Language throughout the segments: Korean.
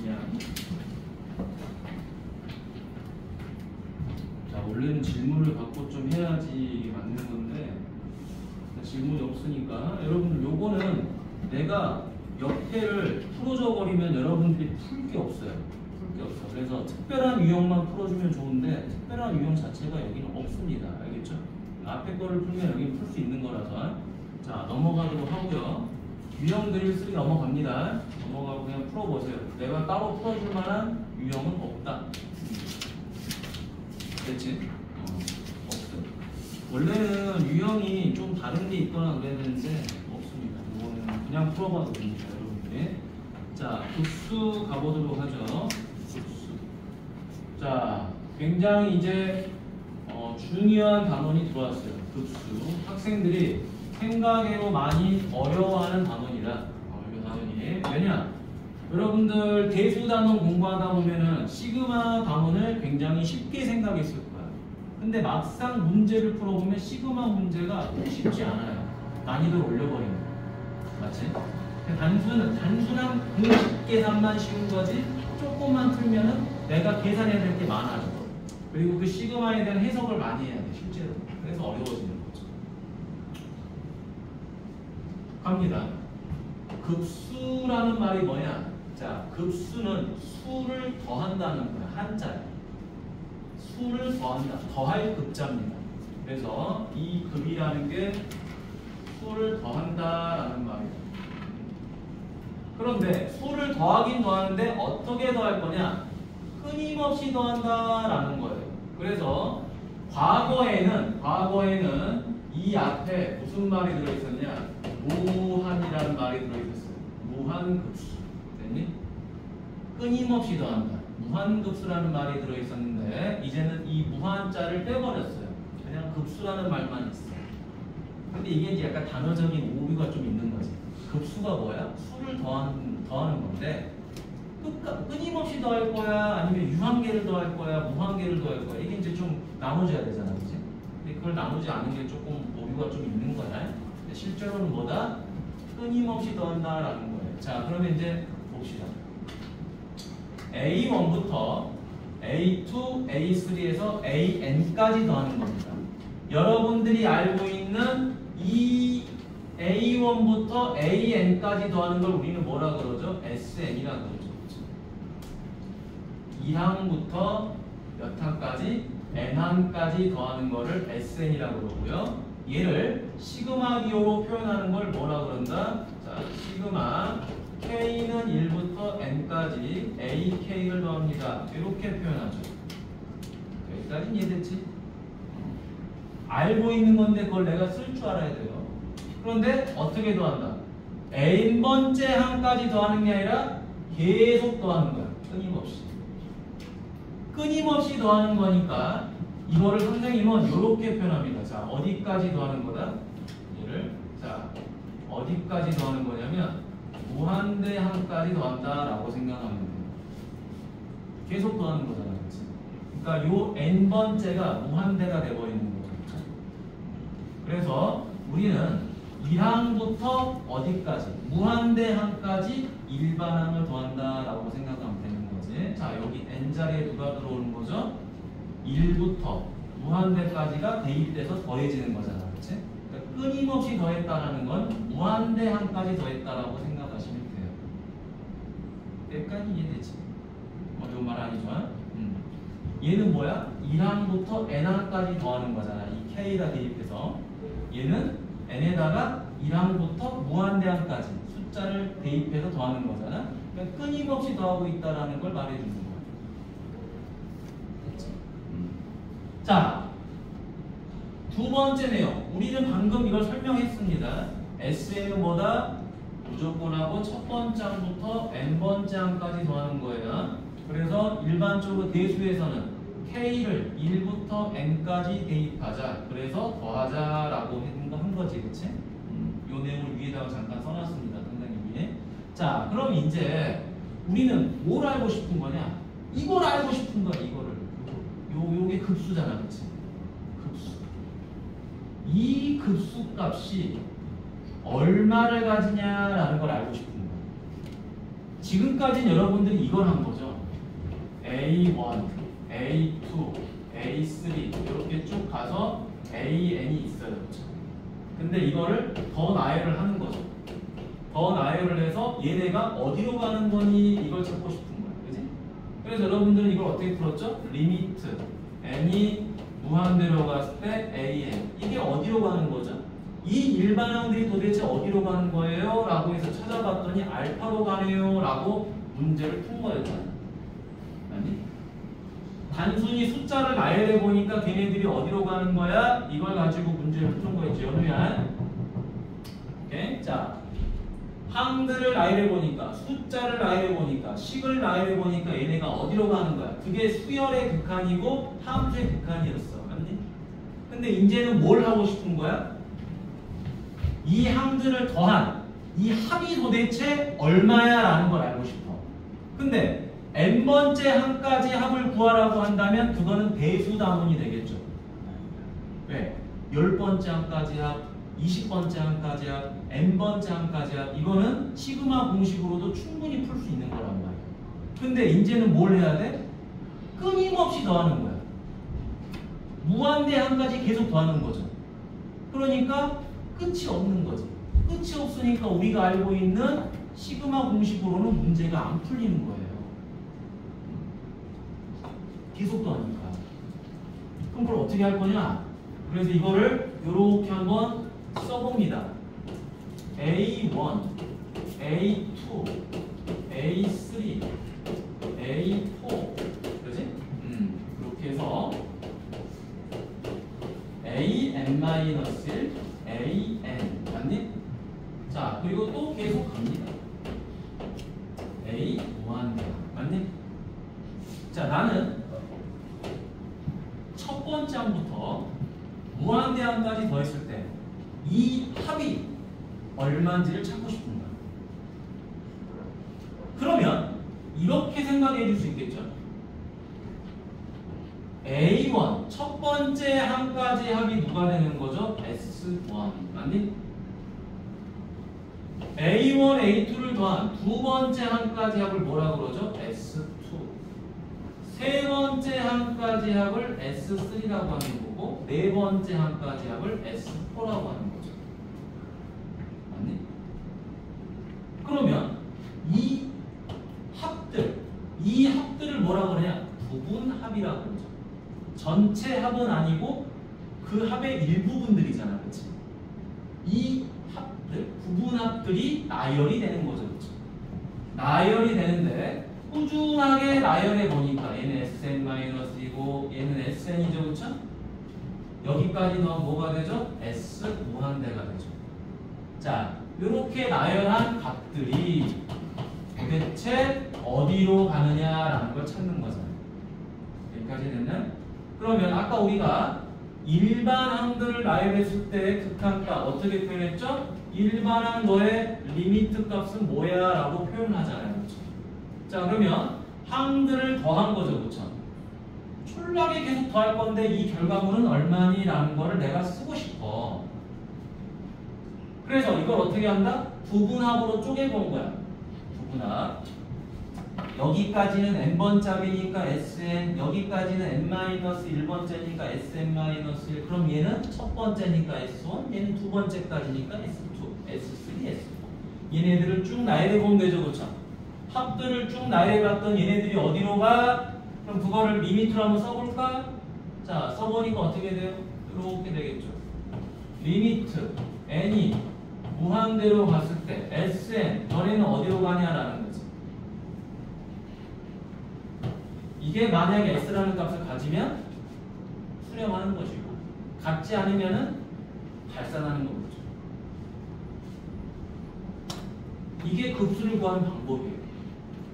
그냥. 자, 원래는 질문을 갖고 좀 해야지 맞는 건데 질문이 없으니까 여러분들 요거는 내가 옆에를 풀어줘 버리면 여러분들이 풀 게 없어요. 풀 게 없어. 그래서 특별한 유형만 풀어주면 좋은데 특별한 유형 자체가 여기는 없습니다. 알겠죠? 앞에 거를 풀면 여기는 풀 수 있는 거라서. 자, 넘어가도록 하고요. 유형 그릴 3 넘어갑니다. 넘어가고 그냥 풀어보세요. 내가 따로 풀어줄 만한 유형은 없다. 됐지? 없어. 원래는 유형이 좀 다른 게 있거나 그래야 되는데 없습니다. 이거는 그냥 풀어봐도 됩니다, 여러분들이. 자, 급수 가보도록 하죠. 급수. 자, 굉장히 이제 중요한 단원이 들어왔어요. 급수. 학생들이 생각외로 많이 어려워하는 단원이다. 이 단원이. 왜냐? 여러분들 대수 단원 공부하다 보면은 시그마 단원을 굉장히 쉽게 생각했을 거야. 근데 막상 문제를 풀어보면 시그마 문제가 쉽지 않아요. 난이도를 올려버리는 거야. 맞지? 단순한 공식 계산만 쉬운 거지 조금만 풀면은 내가 계산해야 될 게 많아져. 그리고 그 시그마에 대한 해석을 많이 해야 돼, 실제로. 그래서 어려워지는 거죠. 갑니다. 급수라는 말이 뭐냐? 자, 급수는 수를 더한다는 거야. 한자야. 수를 더한다. 더할 급자입니다. 그래서 이 급이라는 게 수를 더한다라는 말이에요. 그런데 수를 더하긴 더하는데 어떻게 더할 거냐? 끊임없이 더한다라는 거예요. 그래서 과거에는 이 앞에 무슨 말이 들어있었냐? 무한이라는 말이 들어있었어요. 무한급수. 됐니? 끊임없이 더한다. 무한급수라는 말이 들어있었는데 이제는 이 무한자를 빼버렸어요. 그냥 급수라는 말만 있어요. 근데 이게 이제 약간 단어적인 오류가 좀 있는 거지. 급수가 뭐야? 수를 더하는 건데 끊임없이 더할 거야? 아니면 유한계를 더할 거야? 무한계를 더할 거야? 이게 이제 좀 나눠져야 되잖아, 그치? 근데 그걸 나누지 않은 게 조금 오류가 좀 있는 거야. 근데 실제로는 뭐다? 끊임없이 더한다라는 거예요. 자, 그러면 이제 봅시다. A1부터 A2, A3에서 AN까지 더하는 겁니다. 여러분들이 알고 있는 이 A1부터 AN까지 더하는 걸 우리는 뭐라 그러죠? SN이라고 그러죠. 2항부터 몇 항까지? N항까지 더하는 거를 SN이라고 그러고요. 얘를 시그마 기호로 표현하는 걸 뭐라 그런다? 자, 시그마 K는 1부터 N까지 AK를 더합니다. 이렇게 표현하죠. 여기까지는 이해됐지? 알고 있는 건데 그걸 내가 쓸 줄 알아야 돼요. 그런데 어떻게 더한다? N번째 항까지 더하는 게 아니라 계속 더하는 거야. 끊임없이. 끊임없이 더하는 거니까 이거를 선생님은 이렇게 표현합니다. 자, 어디까지 더하는 거다? 얘를 자, 어디까지 더하는 거냐면 무한대 항까지 더한다라고 생각하면 돼요. 계속 더하는 거잖아, 그렇지? 그러니까 요 n번째가 무한대가 돼버리는 거죠. 그래서 우리는 1항부터 어디까지? 무한대 항까지 일반항을 더한다라고 생각하면 되는 거지. 자, 여기 n자리에 누가 들어오는 거죠? 1부터 무한대까지가 대입돼서 더해지는 거잖아, 그렇지? 그러니까 끊임없이 더했다라는 건 무한대 항까지 더했다라고 생각하시면 돼요. 여기까지 이해되지? 어려운 말 아니죠? 얘는 뭐야? 1항부터 n항까지 더하는 거잖아. 이 k에다 대입해서 얘는 n에다가 1항부터 무한대항까지 숫자를 대입해서 더하는 거잖아. 그러니까 끊임없이 더하고 있다라는 걸 말해주는 거야. 자, 두 번째 내용. 우리는 방금 이걸 설명했습니다. SN은 뭐다? 무조건하고 첫 번째 항부터 n번째 항까지 더하는 거예요. 그래서 일반적으로 대수에서는 K를 1부터 N까지 대입하자. 그래서 더하자라고 한 거지, 그치? 요 내용을 위에다가 잠깐 써놨습니다, 선생님이. 자, 그럼 이제 우리는 뭘 알고 싶은 거냐? 이걸 알고 싶은 거야, 이거를. 요게 급수잖아, 그치? 급수. 이 급수 값이 얼마를 가지냐라는 걸 알고 싶은 거야. 지금까지는 여러분들이 이걸 한 거죠. A1, A2, A3 이렇게 쭉 가서 AN이 있어요. 그렇죠? 근데 이거를 더 나열을 하는 거죠. 더 나열을 해서 얘네가 어디로 가는 거니 이걸 찾고 싶은 거예요. 그지? 그래서 여러분들은 이걸 어떻게 풀었죠? 리미트 n이 무한대로 갔을 때 an 이게 어디로 가는 거죠? 이 일반형들이 도대체 어디로 가는 거예요? 라고 해서 찾아봤더니 알파로 가네요 라고 문제를 푼 거였잖아요. 아니? 단순히 숫자를 나열해 보니까 걔네들이 어디로 가는 거야? 이걸 가지고 문제를 푸는 거였죠. 연우야. 오케이? 자, 항들을 나열해 보니까, 숫자를 나열해 보니까, 식을 나열해 보니까 얘네가 어디로 가는 거야? 그게 수열의 극한이고 함수의 극한이었어. 맞니? 근데 이제는 뭘 하고 싶은 거야? 이 항들을 더한 이 합이 도대체 얼마야? 라는 걸 알고 싶어. 근데 n번째 항까지 합을 구하라고 한다면 그거는 배수다문이 되겠죠. 왜? 10번째 항까지 합, 20번째 항까지 합, n번째 항까지 합 이거는 시그마 공식으로도 충분히 풀 수 있는 거란 말이야. 근데 이제는 뭘 해야 돼? 끊임없이 더하는 거야. 무한대 항까지 계속 더하는 거죠. 그러니까 끝이 없는 거지. 끝이 없으니까 우리가 알고 있는 시그마 공식으로는 문제가 안 풀리는 거예요. 계속 더하니까. 그럼 그걸 어떻게 할 거냐? 그래서 이거를 이렇게 한번 써봅니다. A1, A2, A3, A4 그러지? 그렇게 해서 AN-1, AN 맞니? 자, 그리고 또 계속 갑니다. A 무한대 맞니? 자, 나는 첫 번째 항부터 무한대항까지 더했을 때 이 합이 얼마인지를 찾고 싶은 거야. 그러면 이렇게 생각해 줄 수 있겠죠. A1 첫 번째 항까지 합이 누가 되는 거죠? S1 맞니? A1, A2를 더한 두 번째 항까지 합을 뭐라 그러죠? S2 세 번째 항까지 합을 S3라고 하는 거고 네 번째 항까지 합을 S4라고 하는 거죠. 맞니? 그러면 이 합들을 뭐라 그러냐? 부분합이라고 그러죠. 전체 합은 아니고 그 합의 일부분들이잖아. 그렇지? 이 합들, 부분합들이 나열이 되는 거죠. 그렇죠? 나열이 되는데 꾸준하게 나열해 보니까 얘는 Sn-이고 얘는 Sn이죠. 그렇죠? 여기까지 넣으면 뭐가 되죠? S 무한대가 되죠. 자, 이렇게 나열한 값들이 도대체 어디로 가느냐라는 걸 찾는 거잖아요. 여기까지 됐나요? 그러면 아까 우리가 일반항들을 나열했을 때 극한값 어떻게 표현했죠? 일반항 너의 리미트 값은 뭐야? 라고 표현을 하잖아요. 그렇죠? 자, 그러면 항들을 더한 거죠. 그렇죠? 촐락에 계속 더할 건데 이 결과물은 얼마니? 라는 거를 내가 쓰고 싶어. 그래서 이걸 어떻게 한다? 부분합으로 쪼개본 거야. 부분합. 여기까지는 n번 짝이니까 Sn, 여기까지는 n-1번째니까 Sn-1. 그럼 얘는 첫 번째니까 S1, 얘는 두 번째까지니까 S2, S3, S4. 얘네들을 쭉 나열해보면 되죠. 그렇죠? 합들을 쭉 나열해봤던 얘네들이 어디로 가? 그럼 그거를 리미트로 한번 써볼까? 자, 써보니까 어떻게 돼요? 이렇게 되겠죠. 리미트 n이 무한대로 갔을 때 Sn, 너네는 어디로 가냐라는 거지. 이게 만약에 S라는 값을 가지면 수렴하는 것이고 갖지 않으면은 발산하는 거죠. 이게 급수를 구하는 방법이에요.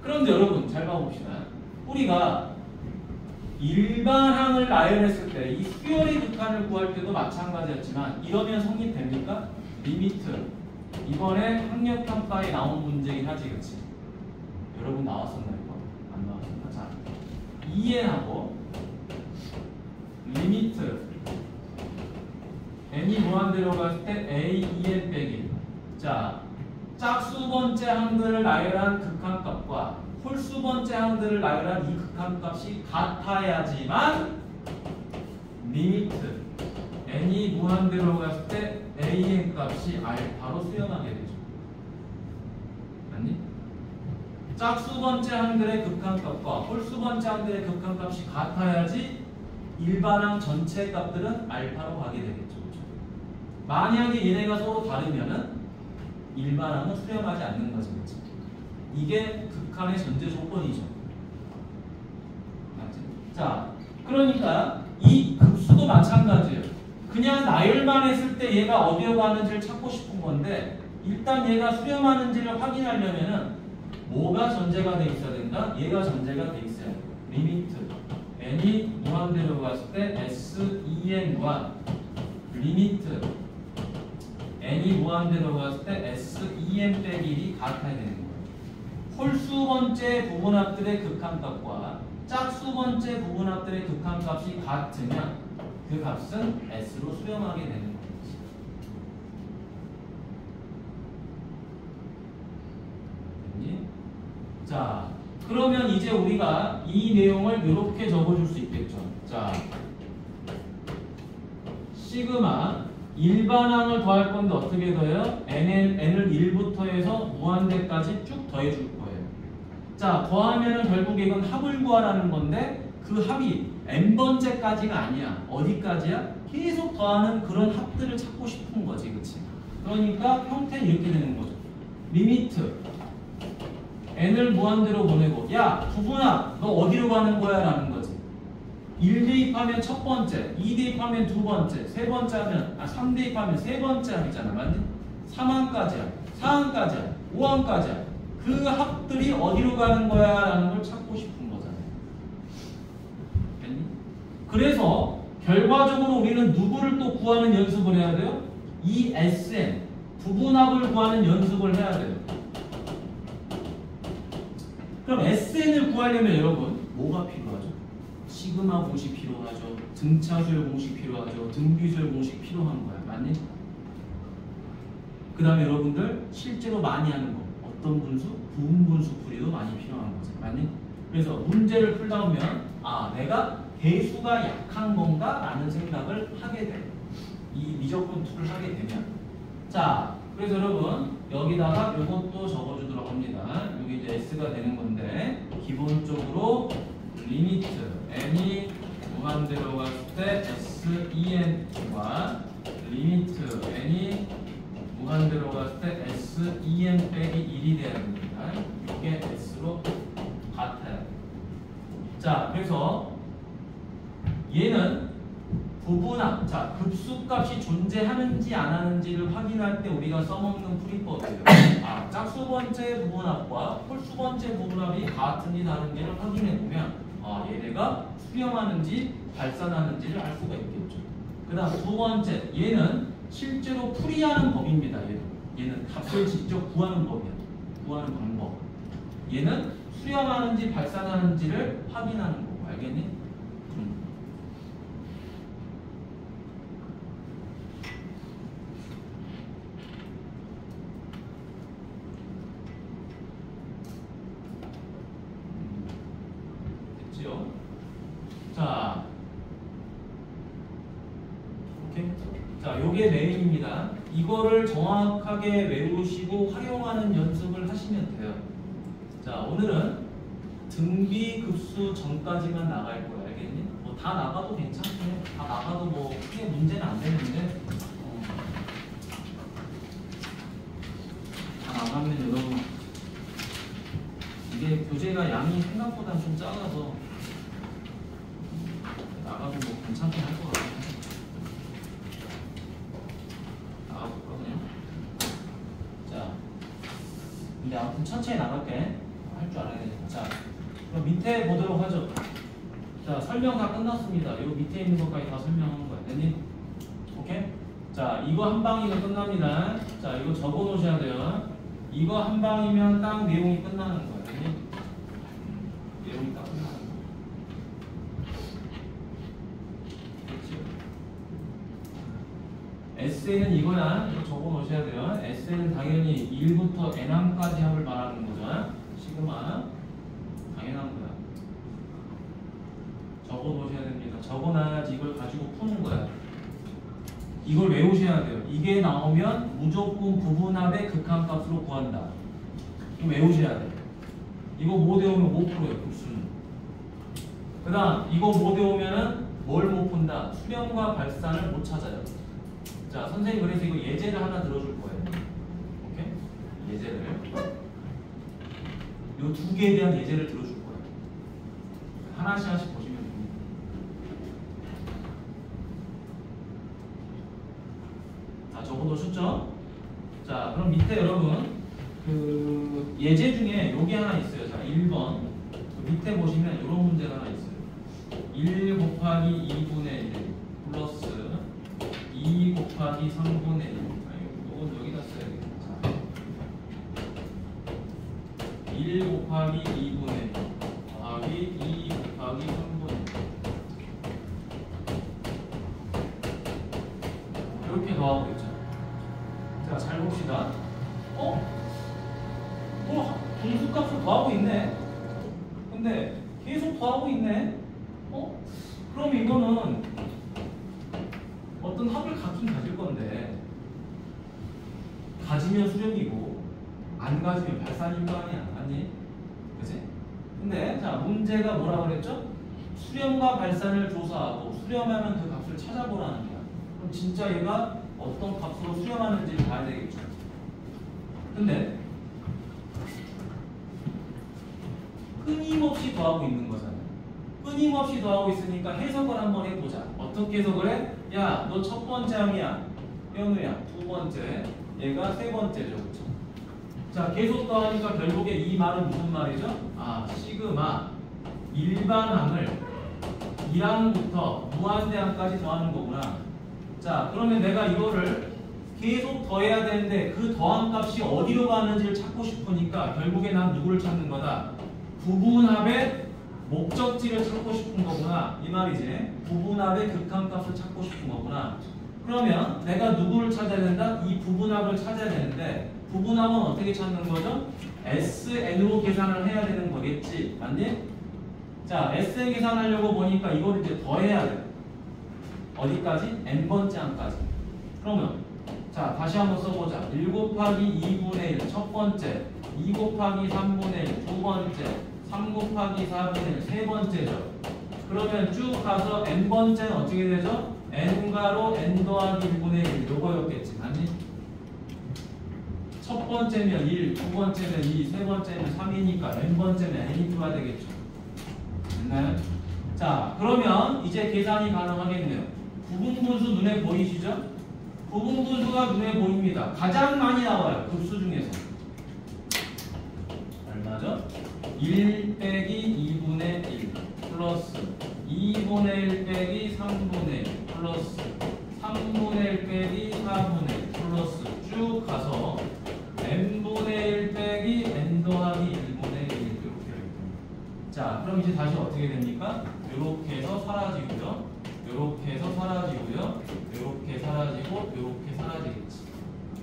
그런데 여러분 잘 봐봅시다. 우리가 일반항을 나열했을 때 이 수열의 극한을 구할 때도 마찬가지였지만 이러면 성립됩니까? 리미트 이번에 학력평가에 나온 문제긴 하지. 그렇지? 여러분 나왔었나 이거? 안 나왔었나? 자, EN하고 리미트 n이 무한대로 갔을 때 A, EN 빼기. 자, 짝수 번째 항들을 나열한 극한값과 홀수 번째 항들을 나열한 이 극한값이 같아야지만 리미트 n이 무한대로 갔을 때 a의 값이 알파로 수렴하게 되죠. 맞니? 짝수 번째 항들의 극한값과 홀수 번째 항들의 극한값이 같아야지 일반항 전체 값들은 알파로 가게 되겠죠. 그렇죠? 만약에 얘네가 서로 다르면은 일반항은 수렴하지 않는 거죠. 그렇죠? 이게 극한의 전제 조건이죠. 맞지? 자, 그러니까 이 급수도 마찬가지예요. 그냥 나열만 했을 때 얘가 어디로 가는지를 찾고 싶은 건데 일단 얘가 수렴하는지를 확인하려면은 뭐가 전제가 돼 있어야 된다? 얘가 전제가 돼 있어야 돼. 리미트 n이 무한대로 갔을 때 SEN과 리미트 n이 무한대로 갔을 때 SEN 빼기 1이 같아야 되는 거예요. 홀수 번째 부분합들의 극한값과 짝수 번째 부분합들의 극한값이 같으면 그 값은 S로 수렴하게 되는 거예요. 자, 그러면 이제 우리가 이 내용을 이렇게 적어줄 수 있겠죠. 자, 시그마 일반항을 더할 건데 어떻게 더해요? n을 1부터 해서 무한대까지 쭉 더해줄 거예요. 자, 더하면은 결국 이건 합을 구하라는 건데 그 합이 n번째까지가 아니야. 어디까지야? 계속 더하는 그런 합들을 찾고 싶은 거지, 그치? 그러니까 형태는 이렇게 되는 거죠. 리미트 n을 무한대로 보내고 야 부분합 너 어디로 가는 거야? 라는 거지. 1 대입하면 첫 번째, 2 대입하면 두 번째, 세 번째 하면 3 대입하면 세 번째 합이잖아. 맞니? 3항까지야, 4항까지야, 5항까지야. 그 합들이 어디로 가는 거야? 라는 걸 찾고 싶은 거잖아. 됐니? 그래서 결과적으로 우리는 누구를 또 구하는 연습을 해야 돼요? 이 SN 부분합을 구하는 연습을 해야 돼요. 그럼 SN을 구하려면 여러분 뭐가 필요하죠? 시그마 공식 필요하죠. 등차수열 공식 필요하죠. 등비수열 공식 필요한 거야. 맞니? 그 다음에 여러분들 실제로 많이 하는 거 어떤 분수? 부분분수 풀이도 많이 필요한 거지. 맞니? 그래서 문제를 풀다 보면 아 내가 대수가 약한 건가? 라는 생각을 하게 돼. 이 미적분 툴을 하게 되면 자 그래서 여러분 여기다가 이것도 적어주도록 합니다. 여기 이제 S가 되는 건데 기본적으로 리미트 n이 무한대로 갔을 때 SEN과 리미트 n이 무한대로 갔을 때 SEN 빼기 1이 돼야 됩니다. 이게 S로 같아요. 자 그래서 얘는 부분합, 자 급수값이 존재하는지 안 하는지를 확인할 때 우리가 써먹는 풀이법이에요. 아 짝수 번째 부분합과 홀수 번째 부분합이 같은지 다른지를 확인해 보면 아 얘네가 수렴하는지 발산하는지를 알 수가 있겠죠. 그 다음 두 번째 얘는 실제로 풀이하는 법입니다. 얘는 값을 직접 구하는 법이야. 구하는 방법. 얘는 수렴하는지 발산하는지를 확인하는 거고 알겠니? 자, 오케이. 자, 요게 메인입니다. 이거를 정확하게 외우시고 활용하는 연습을 하시면 돼요. 자, 오늘은 등비 급수 전까지만 나갈 거야, 알겠니? 뭐 다 나가도 괜찮고, 다 나가도 뭐 크게 문제는 안 되는데, 다 나가면 여러분 이게 교재가 양이 생각보다 좀 작아서. 나가도 뭐 괜찮긴 할 것 같아요. 나가볼까 그냥? 자, 근데 아무튼 천천히 나갈게. 할 줄 알아야 되니까. 자, 그럼 밑에 보도록 하죠. 자, 설명 다 끝났습니다. 요 밑에 있는 것까지 다 설명한 거야. 됐니? 오케이? 자, 이거 한 방이면 끝납니다. 자, 이거 적어 놓으셔야 돼요. 이거 한 방이면 딱 내용이 끝나는 거야. 됐니? 내용이 딱 끝나는 거야. SN은 이거야. 이거 적어 놓으셔야 돼요. SN은 당연히 1부터 N함까지 합을 말하는 거죠. 시그마. 당연한 거야. 적어 놓으셔야 됩니다. 적어 놔야지 이걸 가지고 푸는 거야. 이걸 외우셔야 돼요. 이게 나오면 무조건 부분합의 극한값으로 구한다. 이거 외우셔야 돼요. 이거 못 외우면 못 풀어요. 급수는. 그 다음 이거 못 외우면은 뭘 못 푼다? 수렴과 발산을 못 찾아요. 자, 선생님 그래서 이거 예제를 하나 들어줄 거예요. 오케이? 예제를. 요 두 개에 대한 예제를 들어줄 거예요. 하나씩 보시면 됩니다. 자, 적어놓으셨죠? 자, 그럼 밑에 여러분 그 예제 중에 요게 하나 있어요. 자, 1번. 그 밑에 보시면 이런 문제가 하나 있어요. 1 곱하기 2분의 1 플러스 2 곱하기 3분의 1. 이건 여기다 써야겠다. 1 곱하기 2분의 1 더하기 2 곱하기 3분의 1. 이렇게 더하고 있죠. 자, 잘 봅시다. 분수값을 더하고 있네. 근데 계속 더하고 있네. 그럼 이거는 어떤 합을 갖긴 가질 건데 가지면 수렴이고 안 가지면 발산인 거 아니야, 맞니? 그치? 근데 자, 문제가 뭐라 그랬죠? 수렴과 발산을 조사하고 수렴하면 그 값을 찾아보라는 거야. 그럼 진짜 얘가 어떤 값으로 수렴하는지를 봐야 되겠죠. 근데 끊임없이 더하고 있는 거잖아요. 끊임없이 더하고 있으니까 해석을 한번 해보자. 어떻게 해석을 해? 야, 너 첫 번째 항이야. 현우야. 두 번째. 얘가 세 번째죠. 그쵸? 자, 계속 더하니까 결국에 이 말은 무슨 말이죠? 아, 시그마 일반항을 1항부터 무한대항까지 더하는 거구나. 자, 그러면 내가 이거를 계속 더해야 되는데 그 더한 값이 어디로 가는지를 찾고 싶으니까 결국에 난 누구를 찾는 거다? 부분합의 목적지를 찾고 싶은 거구나. 이 말이지. 부분합의 극한값을 찾고 싶은 거구나. 그러면 내가 누구를 찾아야 된다? 이 부분합을 찾아야 되는데 부분합은 어떻게 찾는 거죠? SN으로 계산을 해야 되는 거겠지. 맞니? 자, SN 계산하려고 보니까 이걸 이제 더해야 돼. 어디까지? n번째 항까지. 그러면 자, 다시 한번 써보자. 1 곱하기 2분의 1 첫 번째, 2 곱하기 3분의 1 두 번째, 3 곱하기 4분의 1 세 번째죠. 그러면 쭉 가서 n번째는 어떻게 되죠? n가로 n 더하기 1분의 1 요거였겠지. 맞니? 첫 번째면 1, 두 번째면 2, 세 번째면 3이니까 n번째면 n이 들어야 되겠죠. 됐나요? 자, 그러면 이제 계산이 가능하겠네요. 부분분수 눈에 보이시죠? 부분분수가 눈에 보입니다. 가장 많이 나와요. 급수 중에서. 얼마죠? 1 빼기 2분의 1 플러스 2분의 1 빼기 3분의 1 플러스 3분의 1 빼기 4분의 1 플러스 쭉 가서 n분의 1 빼기 n 더하기 1분의 1 이렇게 됩니다. 자, 그럼 이제 다시 어떻게 됩니까? 이렇게 해서 사라지고요. 이렇게 해서 사라지고요. 이렇게 사라지고 이렇게 사라지겠지.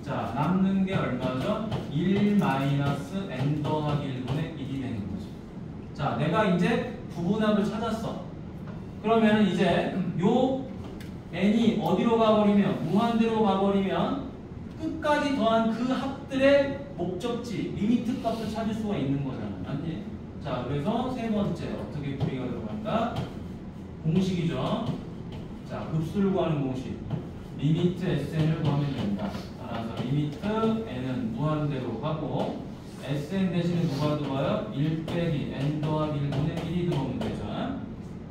자, 남는 게 얼마죠? 1 마이너스 n 더하기 1분의 1이 되는 거죠. 자, 내가 이제 부분합을 찾았어. 그러면 이제 요 n이 어디로 가버리면 무한대로 가버리면 끝까지 더한 그 합들의 목적지, 리미트 값을 찾을 수가 있는 거잖아. 맞니? 자, 그래서 세 번째 어떻게 풀이가 들어간다? 공식이죠. 자, 급수를 구하는 공식. 리미트 SN을 구하면 된다. 따라서 리미트 N은 무한대로 가고 SN 대신에 누가 들어와요? 1 빼기 N 더하기 1분의 1이 들어오면 되죠.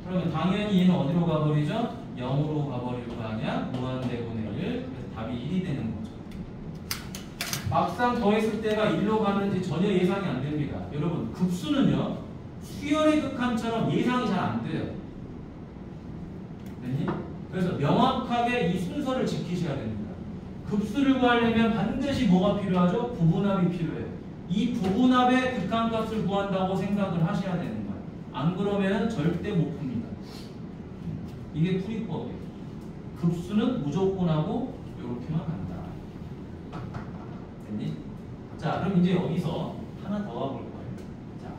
그러면 당연히 얘는 어디로 가버리죠? 0으로 가버릴 거 아니야? 무한대분의 1. 그래서 답이 1이 되는 거죠. 막상 더했을 때가 1로 가는지 전혀 예상이 안 됩니다. 여러분, 급수는요, 수열의 극한처럼 예상이 잘 안 돼요. 됐니? 그래서 명확하게 이 순서를 지키셔야 됩니다. 급수를 구하려면 반드시 뭐가 필요하죠? 부분합이 필요해요. 이 부분합의 극한값을 구한다고 생각을 하셔야 되는 거예요. 안 그러면 절대 못 풉니다. 이게 풀이법이에요. 급수는 무조건 하고 이렇게만 간다. 됐니? 자, 그럼 이제 여기서 하나 더 가볼 거예요. 자,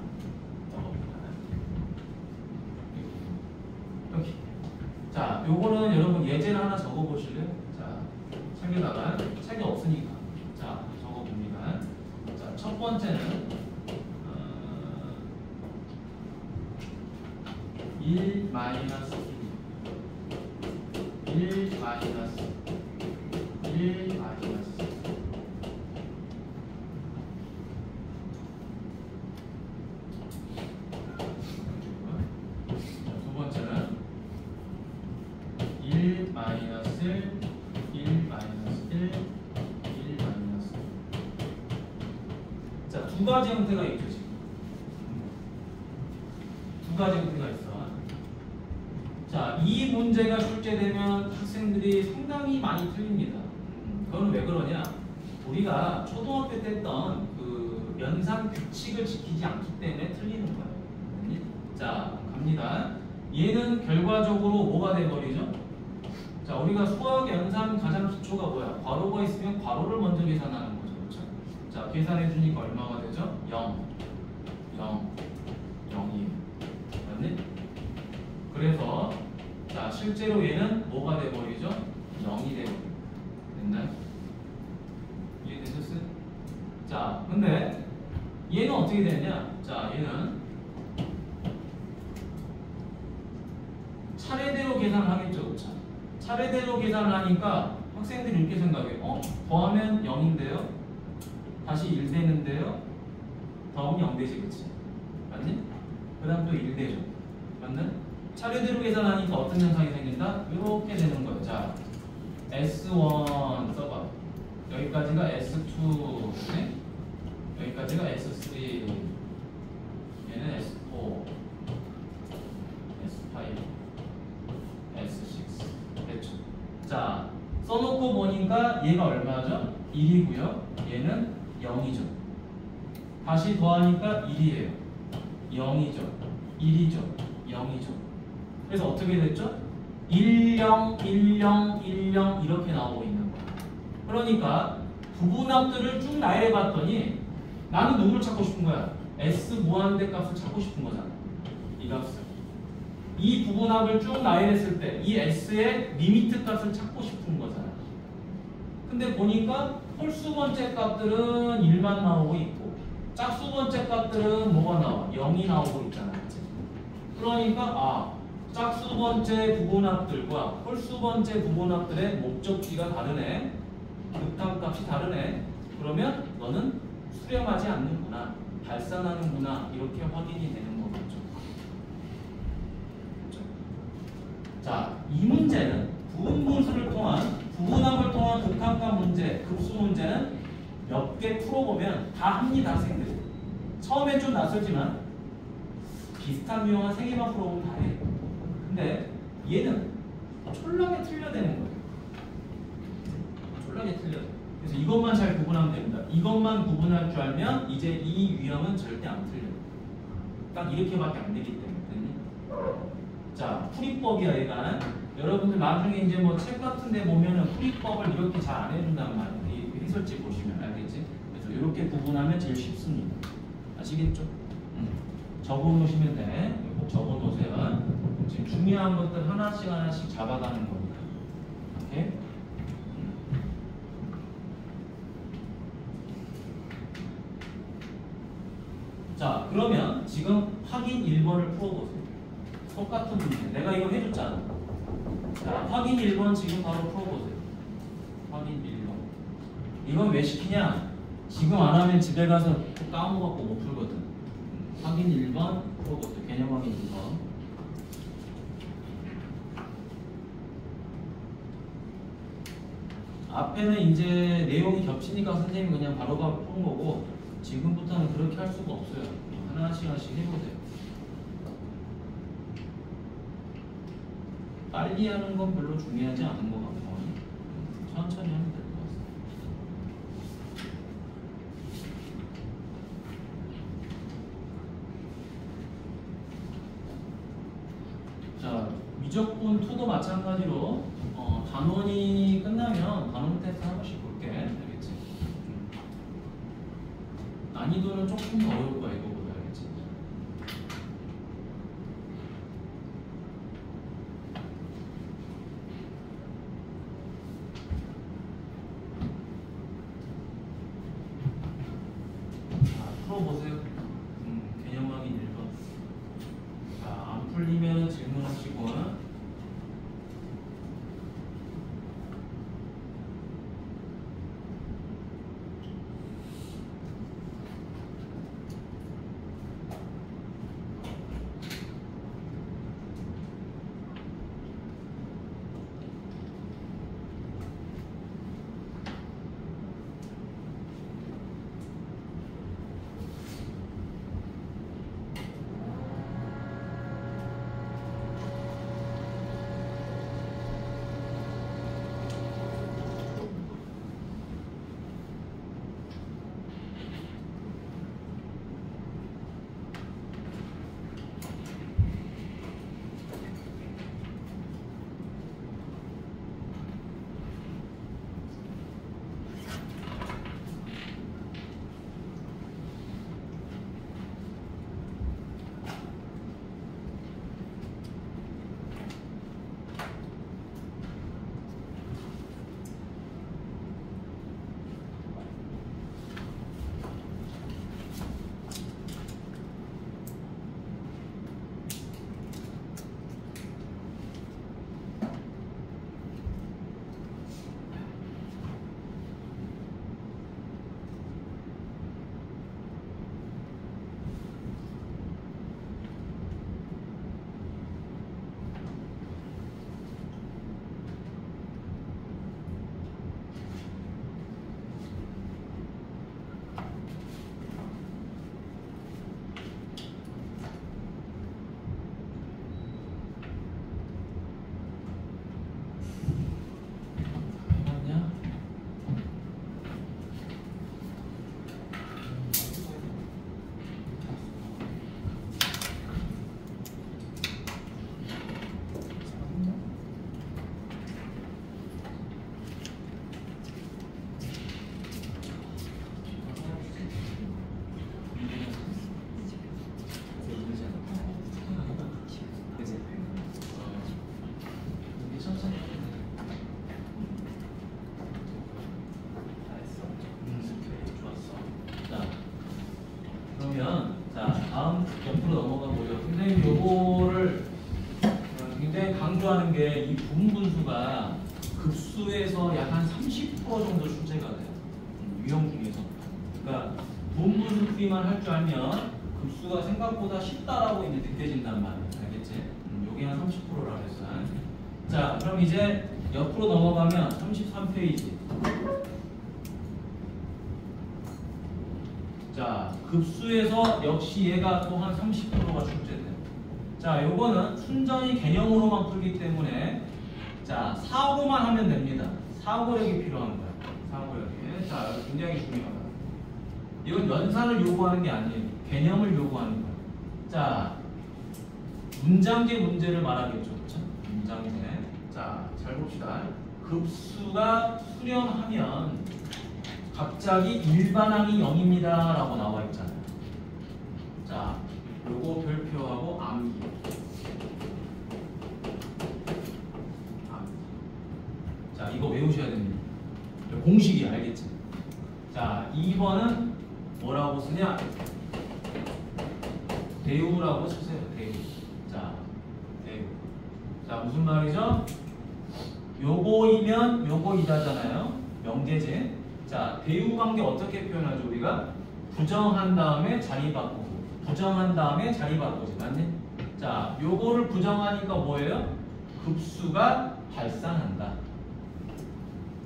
넣어볼까요? 이렇게. 자, 요거는 여러분 예제를 하나 적어보실래요? 자, 책에다가 책이 없으니까. 자, 적어봅니다. 자, 첫 번째는 1 마이너스 1 마이너스 1 마이너스 두 번째는 1 마이너스 1 마이너스 1 1 마이너스. 자, 두 가지 형태가 있죠 지금. 두 가지 형태가 있어. 자, 이 문제가 출제되면 학생들이 상당히 많이 틀립니다. 그건 왜 그러냐? 우리가 초등학교 때 했던 그 연산 규칙을 지키지 않기 때문에 틀리는 거예요. 자, 갑니다. 얘는 결과적으로 뭐가 돼버리죠? 자, 우리가 수학 연산 가장 기초가 뭐야? 괄호가 있으면 괄호를 먼저 계산하는 거죠. 그렇죠? 자, 계산해 주니까 얼마가 되죠? 0, 0, 0이에요. 맞니? 그래서 자, 실제로 얘는 뭐가 돼버리죠? 0이 돼버려요. 됐나요? 이해되셨어요? 자, 근데 얘는 어떻게 되느냐? 자, 얘는 차례대로 계산을 하겠죠. 그렇죠? 차례대로 계산을 하니까 학생들이 이렇게 생각해요. 더하면 0인데요? 다시 1 되는데요? 더하면 0 되지, 그치? 맞니? 그 다음 또 1 되죠. 맞나? 차례대로 계산하니까 어떤 현상이 생긴다? 이렇게 되는 거예요. 자, S1 써봐. 여기까지가 S2, 네? 여기까지가 S3, 얘는 S4, S5, S6. 됐죠? 자, 써놓고 보니까 얘가 얼마죠? 1이고요. 얘는 0이죠. 다시 더하니까 1이에요. 0이죠. 1이죠. 0이죠. 그래서 어떻게 됐죠? 10, 10, 10 이렇게 나오고 있는 거야. 그러니까 부분합들을 쭉 나열해 봤더니 나는 누구를 찾고 싶은 거야? S 무한대 값을 찾고 싶은 거잖아. 이 값을. 이 부분합을 쭉 나열했을 때 이 S의 리미트 값을 찾고 싶은 거잖아. 근데 보니까 홀수 번째 값들은 1만 나오고 있고 짝수 번째 값들은 뭐가 나와? 0이 나오고 있잖아. 그러니까 짝수 번째 부분합들과 홀수 번째 부분합들의 목적지가 다르네. 극한값이 다르네. 그러면 너는 수렴하지 않는구나. 발산하는구나. 이렇게 확인이 되는 거겠죠. 그렇죠? 자, 이 문제는 부분분수를 통한 부분합을 통한 극한값 문제, 급수 문제는 몇 개 풀어보면 다 합니다, 학생들. 처음엔 좀 낯설지만 비슷한 유형 한 3개만 풀어보면 다 해. 근데 얘는 촐랑에 틀려대는 거예요. 촐랑에 틀려져. 그래서 이것만 잘 구분하면 됩니다. 이것만 구분할 줄 알면 이제 이 유형은 절대 안 틀려요. 딱 이렇게밖에 안 되기 때문에. 자, 풀이법이야 얘가. 여러분들 나중에 이제 뭐 책 같은 데 보면은 풀이법을 이렇게 잘 안 해준단 말이에요. 이 해설지 보시면 알겠지? 그래서 이렇게 구분하면 제일 쉽습니다. 아시겠죠? 적어놓으시면 돼. 꼭 적어놓으세요. 지금 중요한 것들 하나씩 하나씩 잡아가는 겁니다. 오케이? 자, 그러면 지금 확인 1번을 풀어보세요. 똑같은 문제. 내가 이거 해줬잖아. 자, 확인 1번 지금 바로 풀어보세요. 확인 1번. 이건 왜 시키냐? 지금 안 하면 집에 가서 까먹었고 못 풀거든. 확인 1번 풀어보세요. 개념 확인 1번. 앞에는 이제 내용이 겹치니까 선생님이 그냥 바로바로 푸는 거고 지금부터는 그렇게 할 수가 없어요. 하나씩 하나씩 해보세요. 빨리 하는 건 별로 중요하지 않은 것 같고 천천히 하면 될 것 같습니다. 자, 미적분 2도 마찬가지로 단원이 끝나면 단원 테스트 한 번씩 볼게. 알겠지? 난이도는 조금 더 어려울 거야 이거보다. 알겠지? 자, 풀어보세요. 개념 확인 1번. 자, 안 풀리면 질문하시고. 강조하는 게 이 부분분수가 급수에서 약 한 30% 정도 출제가 돼요. 유형 중에서. 그러니까 부분분수 풀이만 할 줄 알면 급수가 생각보다 쉽다라고 이제 느껴진단 말이에요. 알겠지? 요게 한 30%라고 했어. 자, 그럼 이제 옆으로 넘어가면 33페이지. 자, 급수에서 역시 얘가 또 한 30%가 출제돼요. 자, 요거는 순전히 개념으로만 풀기 때문에 자, 사고만 하면 됩니다. 사고력이 필요한 거야. 사고력이. 자, 굉장히 중요하다. 이건 연산을 요구하는 게 아니에요. 개념을 요구하는 거야. 자, 문장제 문제를 말하겠죠. 그렇죠? 문장제. 자, 잘 봅시다. 급수가 수렴하면 갑자기 일반항이 0입니다 라고 나와 있잖아요. 자, 요거 별표하고 암기. 자, 이거 외우셔야 됩니다. 공식이 알겠지? 자, 2번은 뭐라고 쓰냐? 대우라고 쓰세요. 대우. 자, 대우. 자, 무슨 말이죠? 요거이면 요거이다잖아요. 명제제. 자, 대우 관계 어떻게 표현하죠? 우리가 부정한 다음에 자리 바꾸고, 부정한 다음에 자리 바꾸지, 맞니? 자, 요거를 부정하니까 뭐예요? 급수가 발생한다,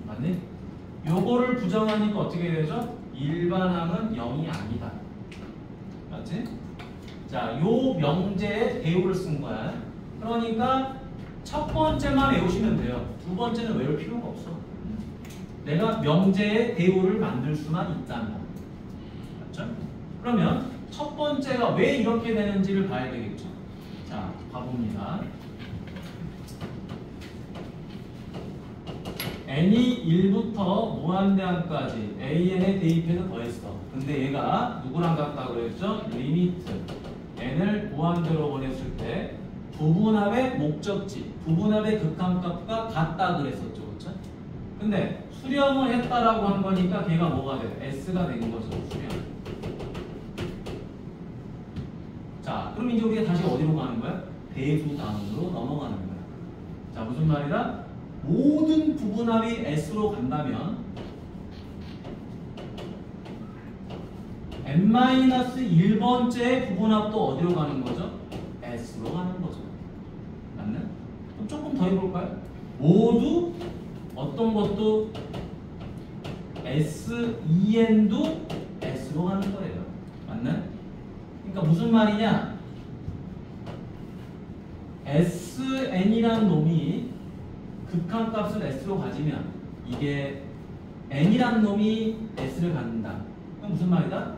맞니? 요거를 부정하니까 어떻게 되죠? 일반항은 0이 아니다, 맞지? 자, 요 명제에 대우를 쓴 거야. 그러니까 첫 번째만 외우시면 돼요. 두 번째는 외울 필요가 없어. 내가 명제의 대우를 만들 수만 있다면. 맞죠? 그러면 첫 번째가 왜 이렇게 되는지를 봐야 되겠죠. 자, 봐봅니다. n이 1부터 무한대항까지 an에 대입해서 더했어. 근데 얘가 누구랑 같다고 그랬죠? 리미트 n을 무한대로 보냈을 때 부분합의 목적지, 부분합의 극한값과 같다 그랬었죠. 그렇죠? 근데 수렴을 했다라고 한 거니까 걔가 뭐가 돼? s가 된 거죠. 수렴. 자, 그럼 이제 우리가 다시 어디로 가는 거야? 대수 다음으로 넘어가는 거야. 자, 무슨 말이다? 모든 부분합이 S로 간다면 n-1번째 부분합도 어디로 가는 거죠? S로 가는 거죠. 맞나? 그럼 조금 더 해볼까요? 모두 어떤 것도 S2n도 S로 가는 거예요. 맞나? 그러니까 무슨 말이냐? Sn이라는 놈이 극한값을 S로 가지면 이게 N이라는 놈이 S를 갖는다. 그럼 무슨 말이다?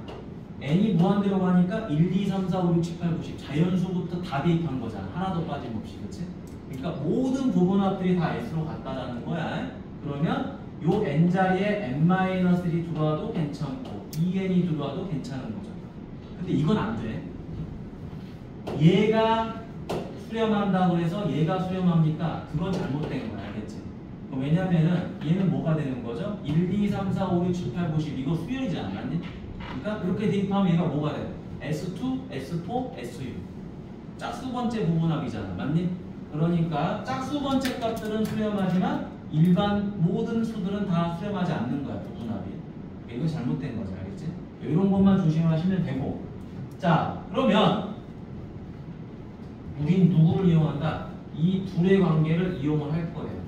N이 무한대로 가니까 1, 2, 3, 4, 5, 6, 7, 8, 9, 10 자연수부터 다 대입한 거잖아. 하나도 빠짐없이. 그치? 그러니까 모든 부분합들이 다 S로 갔다라는 거야. 그러면 요 N자리에 N-1이 들어와도 괜찮고 2N이 들어와도 괜찮은 거죠. 근데 이건 안 돼. 얘가 수렴한다고 해서 얘가 수렴합니까? 그건 잘못된 거야. 알겠지? 왜냐면은 얘는 뭐가 되는 거죠? 1, 2, 3, 4, 5, 6, 7, 8, 9, 10 이거 수열이지 않았니? 그러니까 이렇게 대입하면 얘가 뭐가 돼? S2, S4, SU 짝수 번째 부분합이잖아. 맞니? 그러니까 짝수 번째 값들은 수렴하지만 일반 모든 수들은 다 수렴하지 않는 거야. 부분합이. 이거 잘못된 거죠. 알겠지? 이런 것만 조심하시면 되고. 자, 그러면 우린 누구를 이용한다? 이 둘의 관계를 이용을 할 거예요.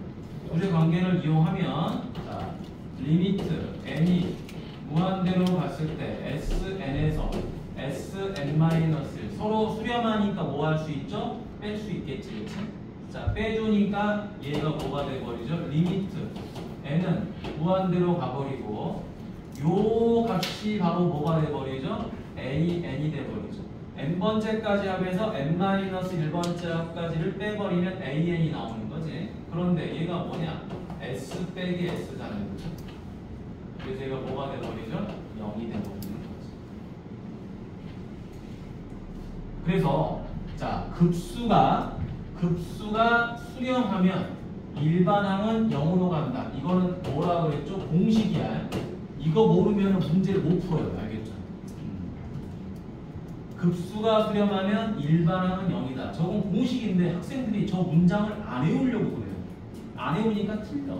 둘의 관계를 이용하면 자, 리미트 n이 무한대로 갔을 때 sn에서 sn-1 서로 수렴하니까 뭐 할 수 있죠? 뺄 수 있겠지. 그치? 자, 빼주니까 얘가 뭐가 돼버리죠? 리미트 n은 무한대로 가버리고 요 값이 바로 뭐가 돼버리죠? an이 돼버리죠. n번째까지 합해서 n-1번째 합까지를 빼버리면 an이 나오는 거지. 그런데 얘가 뭐냐? s 빼기 s잖아요. 그렇죠? 그래서 얘가 뭐가 돼버리죠? 0이 돼버리는 거지. 그래서 자, 급수가 수렴하면 일반항은 0으로 간다. 이거는 뭐라 그랬죠? 공식이야. 이거 모르면 문제를 못 풀어요. 알겠죠? 급수가 수렴하면 일반항은 0이다. 저건 공식인데 학생들이 저 문장을 안 외우려고 그래요. 안 외우니까 틀려.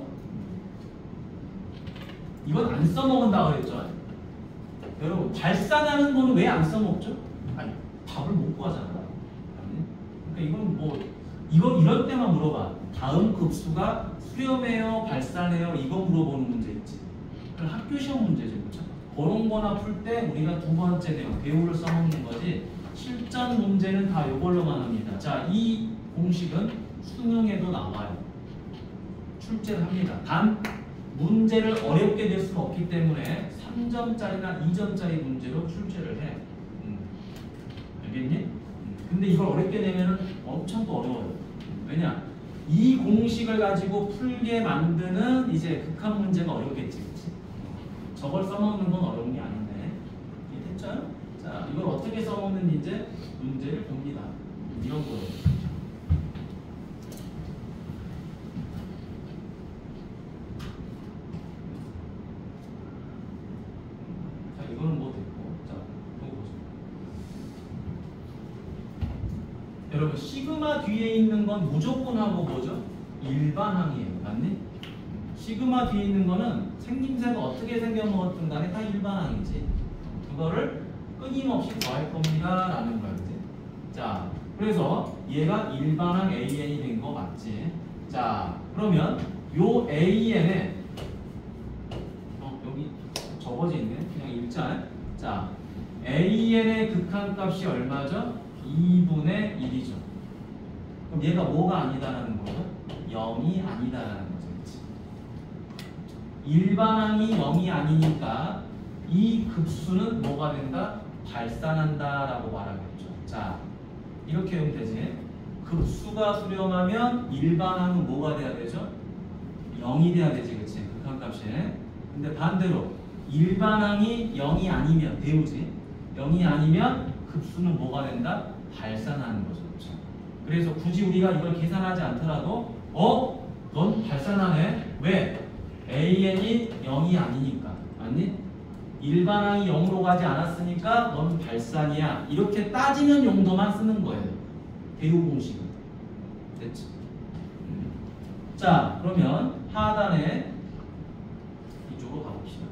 이건 안 써먹은다 그랬죠. 여러분 발산하는 거는 왜 안 써먹죠? 아니 답을 못 구하잖아. 그러니까 이건 뭐 이건 이럴 때만 물어봐. 다음 급수가 수렴해요, 발산해요 이거 물어보는 문제 있지. 그럼 학교 시험 문제죠, 그렇죠? 그런 거나 풀 때 우리가 두 번째 내용 배우를 써먹는 거지. 실전 문제는 다 이걸로만 합니다. 자, 이 공식은 수능에도 나와요. 출제를 합니다. 단 문제를 어렵게 낼 수는 없기 때문에 3점짜리나 2점짜리 문제로 출제를 해. 알겠니? 근데 이걸 어렵게 내면은 엄청 또 어려워요. 왜냐? 이 공식을 가지고 풀게 만드는 이제 극한 문제가 어렵겠지. 그치? 저걸 써먹는 건 어려운 게 아닌데. 이해됐죠? 자, 이걸 어떻게 써먹는지 이제 문제를 봅니다. 이런 거예요. 이거는 뭐 됐고, 자, 또 보죠. 여러분, 시그마 뒤에 있는 건 무조건 하고 뭐죠? 일반항이에요. 맞니? 시그마 뒤에 있는 거는 생김새가 어떻게 생겨먹었든 간에 다 일반항이지. 그거를 끊임없이 더할 겁니다. 라는 거야. 그치? 자, 그래서 얘가 일반항 AN이 된 거 맞지? 자, 그러면 요 AN에 여기 적어져 있네. 그냥 읽자. 자, AN의 극한값이 얼마죠? 2분의 1이죠. 그럼 얘가 뭐가 아니다라는 거죠? 0이 아니다라는 거죠. 그치? 일반항이 0이 아니니까 이 급수는 뭐가 된다? 발산한다라고 말하겠죠. 자, 이렇게 하면 되지. 급수가 수렴하면 일반항은 뭐가 돼야 되죠? 0이 돼야 되지, 그치? 극한값이. 근데 반대로 일반항이 0이 아니면 대우지. 0이 아니면 급수는 뭐가 된다? 발산하는 거죠, 그렇죠? 그래서 굳이 우리가 이걸 계산하지 않더라도 넌 발산하네. 왜? AN이 0이 아니니까. 맞니? 일반항이 0으로 가지 않았으니까 넌 발산이야. 이렇게 따지는 용도만 쓰는 거예요. 대우 공식은. 됐지? 자, 그러면 하단에 이쪽으로 가봅시다.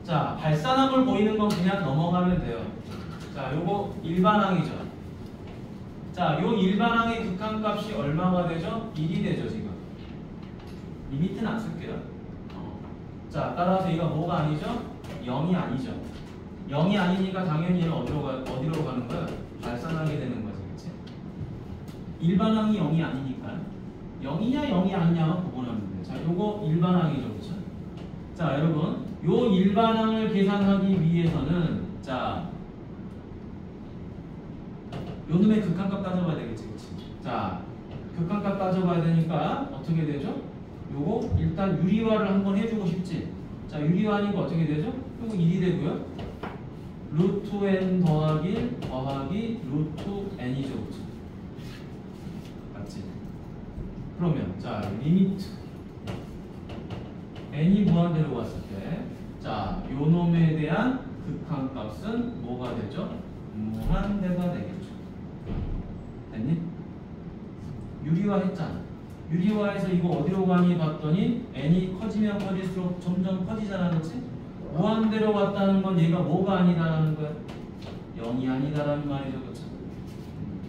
자, 발산항을 보이는 건 그냥 넘어가면 돼요. 자, 요거 일반항이죠. 자, 요 일반항의 극한값이 얼마가 되죠? 1이 되죠, 지금. 리미트는 안 쓸게요. 자, 따라서 이거 뭐가 아니죠? 0이 아니죠. 0이 아니니까 당연히 얘는 어디로 가는 거야? 발산하게 되는 거지, 그치? 일반항이 0이 아니니까 0이냐 0이 아니냐만 구분하면 돼. 자, 요거 일반항이죠, 그쵸? 자, 여러분, 요 일반항을 계산하기 위해서는 자, 요 놈의 극한값 따져봐야 되겠지, 그치? 자, 극한값 따져봐야 되니까 어떻게 되죠? 요거 일단 유리화를 한번 해주고 싶지. 자, 유리화하니까 어떻게 되죠? 요거 1이 되고요. 루트 n 더하기 루트 n이죠, 그쵸? 맞지? 그러면 자, 리미트 n이 무한대로 갔을 때 자, 요 놈에 대한 극한값은 뭐가 되죠? 무한대가 되겠죠. 됐니? 유리화 했잖아. 유리화해서 이거 어디로 가니 봤더니 n이 커지면 커질수록 점점 커지잖아, 그렇지? 무한대로 갔다는 건 얘가 뭐가 아니다라는 거야? 0이 아니다라는 말이죠, 그렇죠?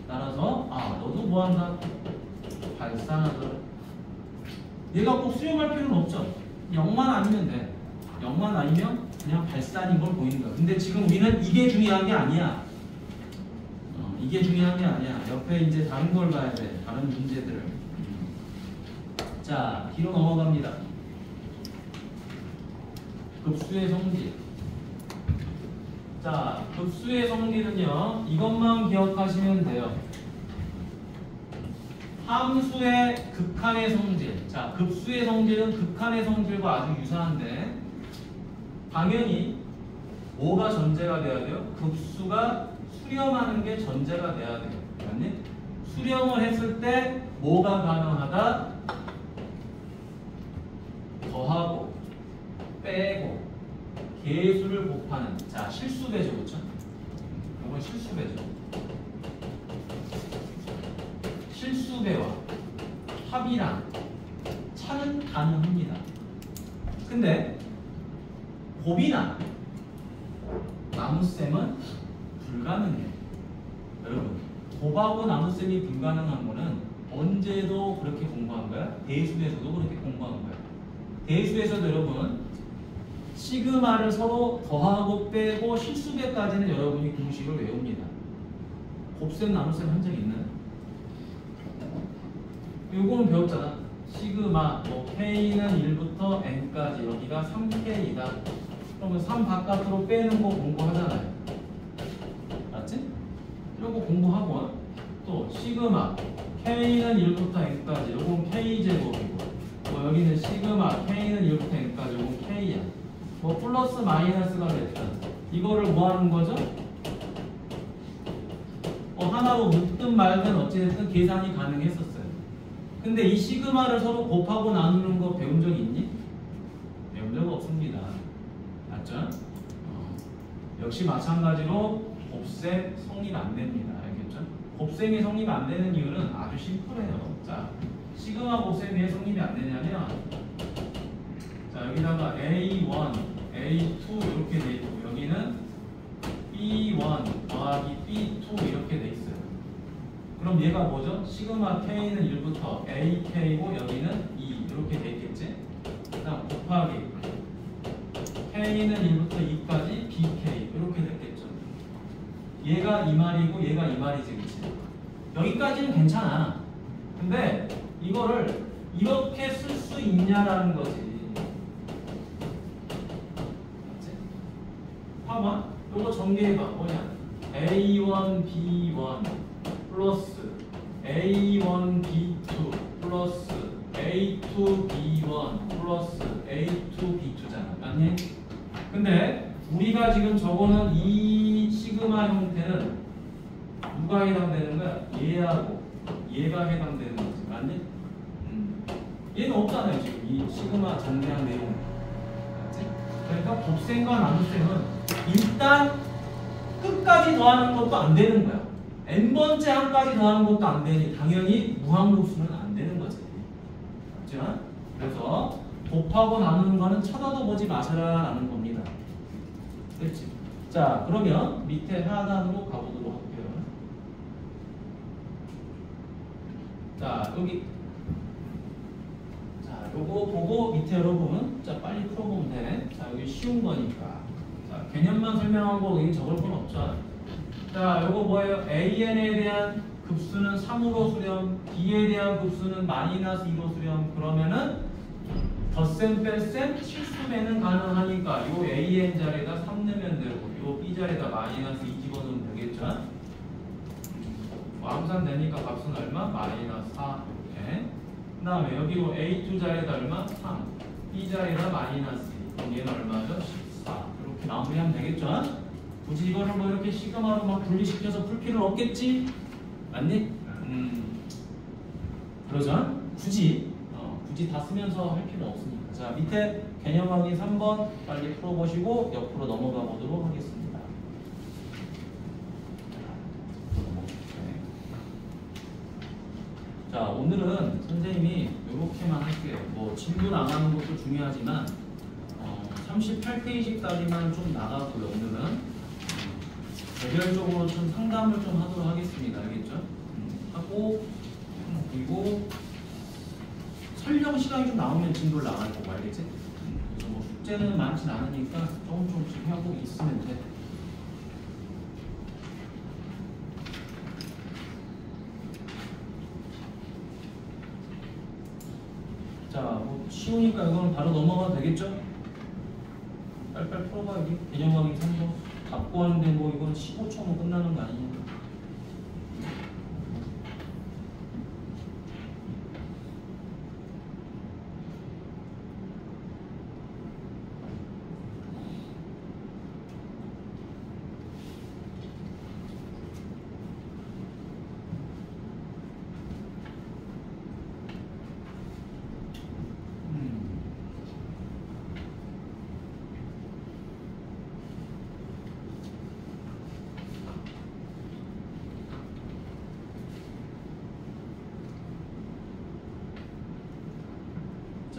따라서 너도 뭐한다? 발산하더라. 얘가 꼭 수렴할 필요는 없죠. 0만 아니면 돼. 0만 아니면 그냥 발산인 걸 보이는 거야. 근데 지금 우리는 이게 중요한 게 아니야. 이게 중요한 게 아니야. 옆에 이제 다른 걸 봐야 돼. 다른 문제들을. 자, 뒤로 넘어갑니다. 급수의 성질. 자, 급수의 성질은요, 이것만 기억하시면 돼요. 함수의 극한의 성질. 자, 급수의 성질은 극한의 성질과 아주 유사한데, 당연히 뭐가 전제가 돼야 돼요? 급수가 수렴하는 게 전제가 돼야 돼요. 맞니? 수렴을 했을 때 뭐가 가능하다? 더하고 빼고 계수를 곱하는, 자, 실수배죠, 그렇죠? 이건 실수배죠. 실수배와 합이랑 차는 가능합니다. 근데 곱이나 나눗셈은 불가능해요. 여러분, 곱하고 나눗셈이 불가능한 거는 언제도 그렇게 공부한 거야? 대수에서도 그렇게 공부한 거야. 대수에서도 여러분, 시그마를 서로 더하고 빼고 실수배까지는 여러분이 공식을 외웁니다. 곱셈 나눗셈 한 적 있나요? 요거는 배웠잖아. 시그마 K는 1부터 N까지 여기가 3K이다. 그러면 3 바깥으로 빼는 거 공부하잖아요. 맞지? 이런 거 공부하고 또 시그마 K는 1부터 N까지 요건 K제곱이고 여기는 시그마 K는 1부터 N까지 요건 K야. 뭐 플러스 마이너스가 됐든 이거를 뭐 하는 거죠? 하나로 묶든 말든 어찌됐든 계산이 가능했었어요. 근데 이 시그마를 서로 곱하고 나누는 거 배운 적 있니? 배운 적 없습니다. 맞죠? 역시 마찬가지로 곱셈 성립 안 됩니다. 알겠죠? 곱셈이 성립 안 되는 이유는 아주 심플해요. 자, 시그마 곱셈이 왜 성립이 안 되냐면 자, 여기다가 A1, A2 이렇게 돼 있고 여기는 B1 더하기 B2 이렇게 돼 있어요. 그럼 얘가 뭐죠? 시그마 K는 1부터 AK고 여기는 2 이렇게 돼 있겠지? 그다음 곱하기 K는 1부터 2까지 BK 이렇게 됐겠죠? 얘가 이 말이고 얘가 이 말이지, 그치? 여기까지는 괜찮아. 근데 이거를 이렇게 쓸 수 있냐라는 거지. 맞지? 봐봐. 요거 정리해봐. 뭐냐? A1, B1 플러스 A1, B2 플러스 A2B1 플러스 A2B2잖아. 맞니? 근데 우리가 지금 적어놓은 이 시그마 형태는 누가 해당되는 거야? 얘하고 얘가 해당되는 거지. 맞니? 얘는 없잖아요. 지금 이 시그마 전대한 내용. 맞지? 그러니까 곱셈과 나눗셈은 일단 끝까지 더하는 것도 안 되는 거야. n번째 항까지 더하는 것도 안 되니 당연히 무한급수는 안 되는 거지. 맞죠? 그래서 곱하고 나누는 거는 쳐다도 보지 마셔라 라는 겁니다. 그렇지? 자, 그러면 밑에 하단으로 가보도록 할게요. 자, 여기 자, 요거 보고 밑에 여러분 자, 빨리 풀어보면 돼. 자, 여기 쉬운 거니까. 자, 개념만 설명하고 여기 적을 건 없죠. 자, 요거 뭐예요? AN에 대한 급수는 3으로 수렴, B에 대한 급수는 마이너스 2로 수렴. 그러면은 덧셈 뺄셈 실수배는 가능하니까 요 AN 자리에다 3 넣으면 되고 요 B 자리에다 마이너스 2 집어넣으면 되겠죠? 암산되니까 값은 얼마? 마이너스 4 이렇게. 그 다음에 여기 뭐 A2 자리에다 얼마? 3 B 자리에다 마이너스 2 그럼 얘는 얼마죠? 14 이렇게 마무리하면 되겠죠? 굳이 이거를 뭐 이렇게 시그마로 막 분리시켜서 풀 필요는 없겠지? 맞니? 그러죠? 굳이 다 쓰면서 할 필요는 없으니까. 자, 밑에 개념 확인 3번 빨리 풀어보시고 옆으로 넘어가 보도록 하겠습니다. 자, 오늘은 선생님이 이렇게만 할게요. 뭐 진도 나가는 것도 중요하지만 38페이지까지만 좀 나가고요. 오늘은 개별적으로 좀 상담을 좀 하도록 하겠습니다. 알겠죠? 하고 그리고 설령 시간이 좀 나오면 진도를 나갈 거고 알겠지? 그래서 뭐 숙제는 많진 않으니까 조금씩 하고 있으면 돼. 자, 뭐 쉬우니까 이거는 바로 넘어가도 되겠죠? 빨리빨리 풀어봐. 여기 개념 확인 3번 답 구하는데 뭐 이건 15초면 끝나는 거 아니냐?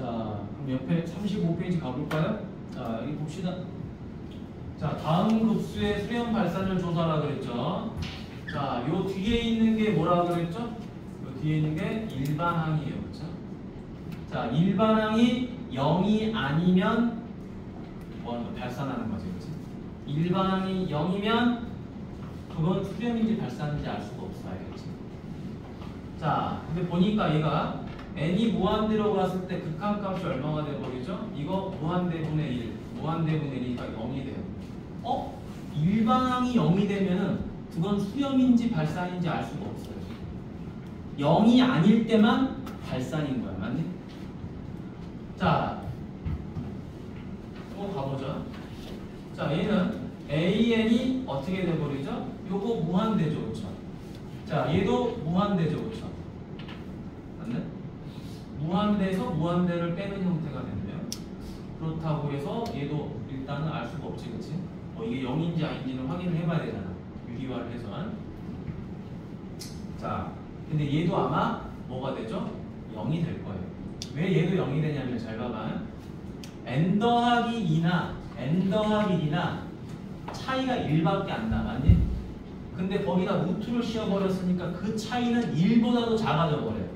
자, 그럼 옆에 35페이지 가볼까요? 자, 여기 봅시다. 자, 다음 급수의 수렴 발산율 조사라 그랬죠. 자, 요 뒤에 있는 게 뭐라 그랬죠? 요 뒤에 있는 게 일반항이에요. 그렇죠? 자, 일반항이 0이 아니면 뭐 하는 거? 발산하는 거지. 그렇지? 일반항이 0이면 그건 수렴인지 발산인지 알 수가 없어. 알겠지? 자, 근데 보니까 얘가 n이 무한대로 갔을 때 극한값이 얼마가 돼버리죠? 이거 무한대분의 1, 무한대분의 1이니까 0이 돼요. 일반항이 0이 되면은 그건 수렴인지 발산인지 알 수가 없어요. 0이 아닐 때만 발산인 거야. 맞니? 자, 또 가보죠. 자, 얘는 AN이 어떻게 돼버리죠? 요거 무한대죠. 그쵸? 자, 얘도 무한대죠. 그쵸? 맞네? 무한대에서 무한대를 빼는 형태가 된대요. 그렇다고 해서 얘도 일단은 알 수가 없지, 그치? 이게 0인지 아닌지는 확인을 해봐야 되잖아. 유리화를 해서. 자, 근데 얘도 아마 뭐가 되죠? 0이 될 거예요. 왜 얘도 0이 되냐면 잘 봐봐. n 더하기 2나 n 더하기 2나 차이가 1밖에 안 나. 맞니? 근데 거기다 루트를 씌워버렸으니까 그 차이는 1보다도 작아져 버려요.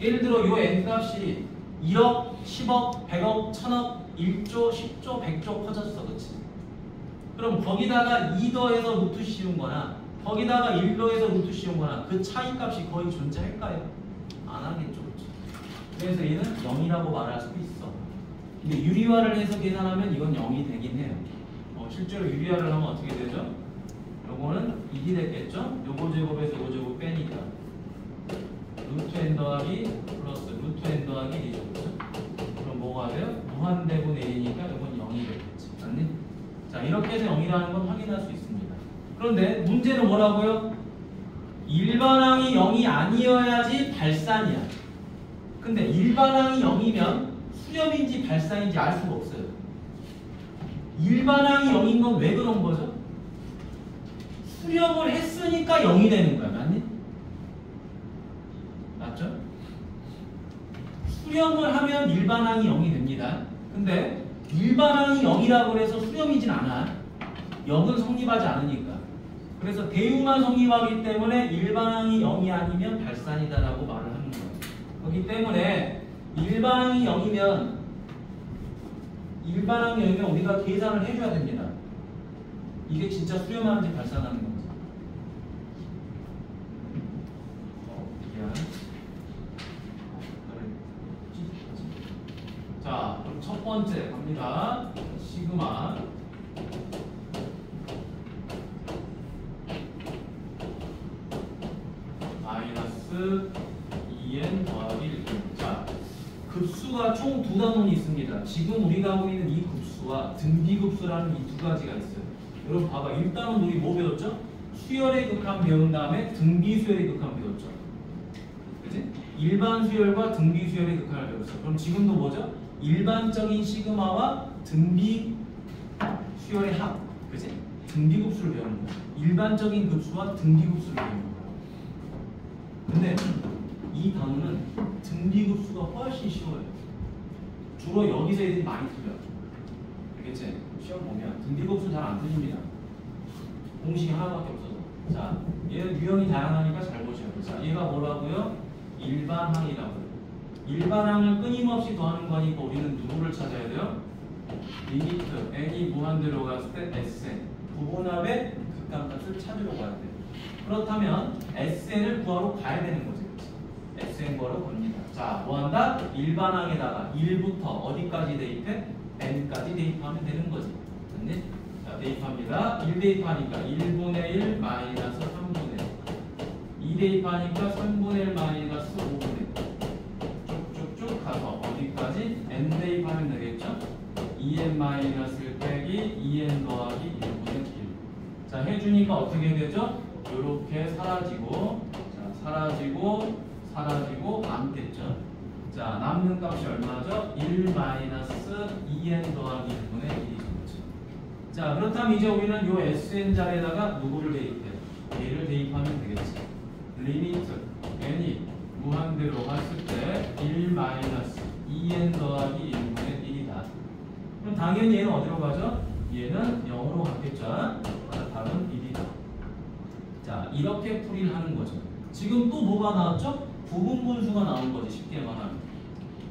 예를 들어 요 n값이 1억, 10억, 100억, 1000억, 1조, 10조, 100조 커졌어. 그치? 그럼 거기다가 2 더해서 루트 씌운 거나 거기다가 1 더해서 루트 씌운 거나 그 차이 값이 거의 존재할까요? 안 하겠죠. 그치? 그래서 얘는 0이라고 말할 수도 있어. 근데 유리화를 해서 계산하면 이건 0이 되긴 해요. 실제로 유리화를 하면 어떻게 되죠? 요거는 1이 됐겠죠? 요거 제곱에서 요거 제곱 빼니까 루트 n 더하기 더하기 플러스 루트 n 더하기 1이죠. 그렇죠? 그럼 뭐가 돼요? 무한대분 n이니까 이건 0이 되겠지. 맞니? 자, 이렇게 해서 0이라는 건 확인할 수 있습니다. 그런데 문제는 뭐라고요? 일반항이 0이 아니어야지 발산이야. 근데 일반항이 0이면 수렴인지 발산인지 알 수가 없어요. 일반항이 0인 건 왜 그런 거죠? 수렴을 했으니까 0이 되는 거야. 맞니? 맞죠? 수렴을 하면 일반항이 0이 됩니다. 근데 일반항이 0이라고 해서 수렴이진 않아. 0은 성립하지 않으니까. 그래서 대우만 성립하기 때문에 일반항이 0이 아니면 발산이다라고 말을 하는 거예요. 그렇기 때문에 일반항이 0이면 우리가 계산을 해줘야 됩니다. 이게 진짜 수렴하는지 발산하는 건지. 미안. 자, 그럼 첫 번째 갑니다. 시그마 마이너스 2n 더하기 1. 자, 급수가 총 두 단원이 있습니다. 지금 우리가 하고 있는 이 급수와 등비급수라는 이 두 가지가 있어요. 여러분 봐봐. 일단은 우리 뭐 배웠죠? 수열의 극한 배운 다음에 등비수열의 극한 배웠죠. 그치? 일반 수열과 등비 수열의 극한을 배웠어. 그럼 지금도 뭐죠? 일반적인 시그마와 등비 수열의 합. 그치? 등비급수를 배우는 거야. 일반적인 급수와 등비급수를 배우는 거야. 근데 이 단어는 등비급수가 훨씬 쉬워요. 주로 여기서 애들이 많이 틀려. 알겠지? 시험 보면 등비급수 잘 안 틀립니다. 공식이 하나밖에 없어서. 자, 얘는 유형이 다양하니까 잘 보셔야 돼요. 자, 얘가 뭐라고요? 일반항이라고요. 일반항을 끊임없이 더하는 거니까 우리는 누구를 찾아야 돼요? 리미트 n이 무한대로 갔을 때 Sn 부분합의 극한값을 찾으러 가야 돼요. 그렇다면 Sn을 구하러 가야 되는 거죠. Sn 구하러 갑니다. 자, 뭐한다? 일반항에다가 1부터 어디까지 대입해? n까지 대입하면 되는 거지. 됐니? 자, 대입합니다. 1 대입하니까 1분의 1 마이너스 3분의 1. 2 대입하니까 3분의 1 마이너스 5분의 1. 쭉쭉쭉 가서 어디까지? n 대입하면 되겠죠? 2n 마이너스 1 빼기 2n 더하기 1분의 1. 자, 해주니까 어떻게 되죠? 이렇게 사라지고, 자, 사라지고 남겠죠? 자, 남는 값이 얼마죠? 1 마이너스 2n 더하기 1분의 1이죠. 자, 그렇다면 이제 우리는 요 Sn 자리에다가 누구를 대입해? 얘를 대입하면 되겠지. 리미트 n이 무한대로 갔을 때 1 마이너스 2n 더하기 1분의 1이다. 그럼 당연히 얘는 어디로 가죠? 얘는 0으로 갔겠죠? 자, 답은 1이다. 자, 이렇게 풀이를 하는 거죠. 지금 또 뭐가 나왔죠? 부분분수가 나온 거지, 쉽게 말하면.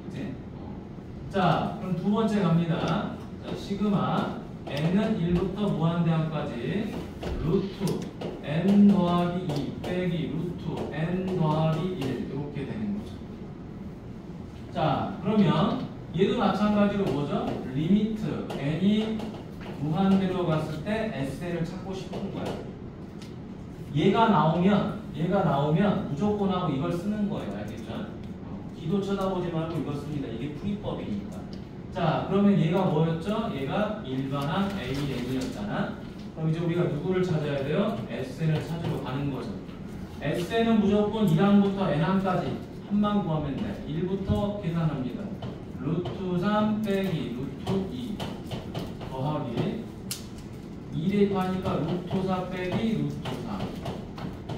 그치? 자, 그럼 두 번째 갑니다. 자, 시그마 n은 1부터 무한대항까지 루트 n 더하기 2 빼기 루트 n 더하기 1 이렇게 되는 거죠. 자, 그러면 얘도 마찬가지로 뭐죠? 리미트 n이 무한대로 갔을 때 Sn을 찾고 싶은 거야. 얘가 나오면 무조건 하고 이걸 쓰는 거예요. 알겠죠? 기도 쳐다보지 말고 이걸 씁니다. 이게 풀이법이니까. 자, 그러면 얘가 뭐였죠? 얘가 일반항 AN이었잖아. 그럼 이제 우리가 누구를 찾아야 돼요? Sn을 찾으러 가는 거죠. Sn은 무조건 1항부터 n항까지 한만 구하면 돼. 1부터 계산합니다. 루트 3 빼기 루트 2 더하기 2 대입하니까 루트 4 빼기 루트 3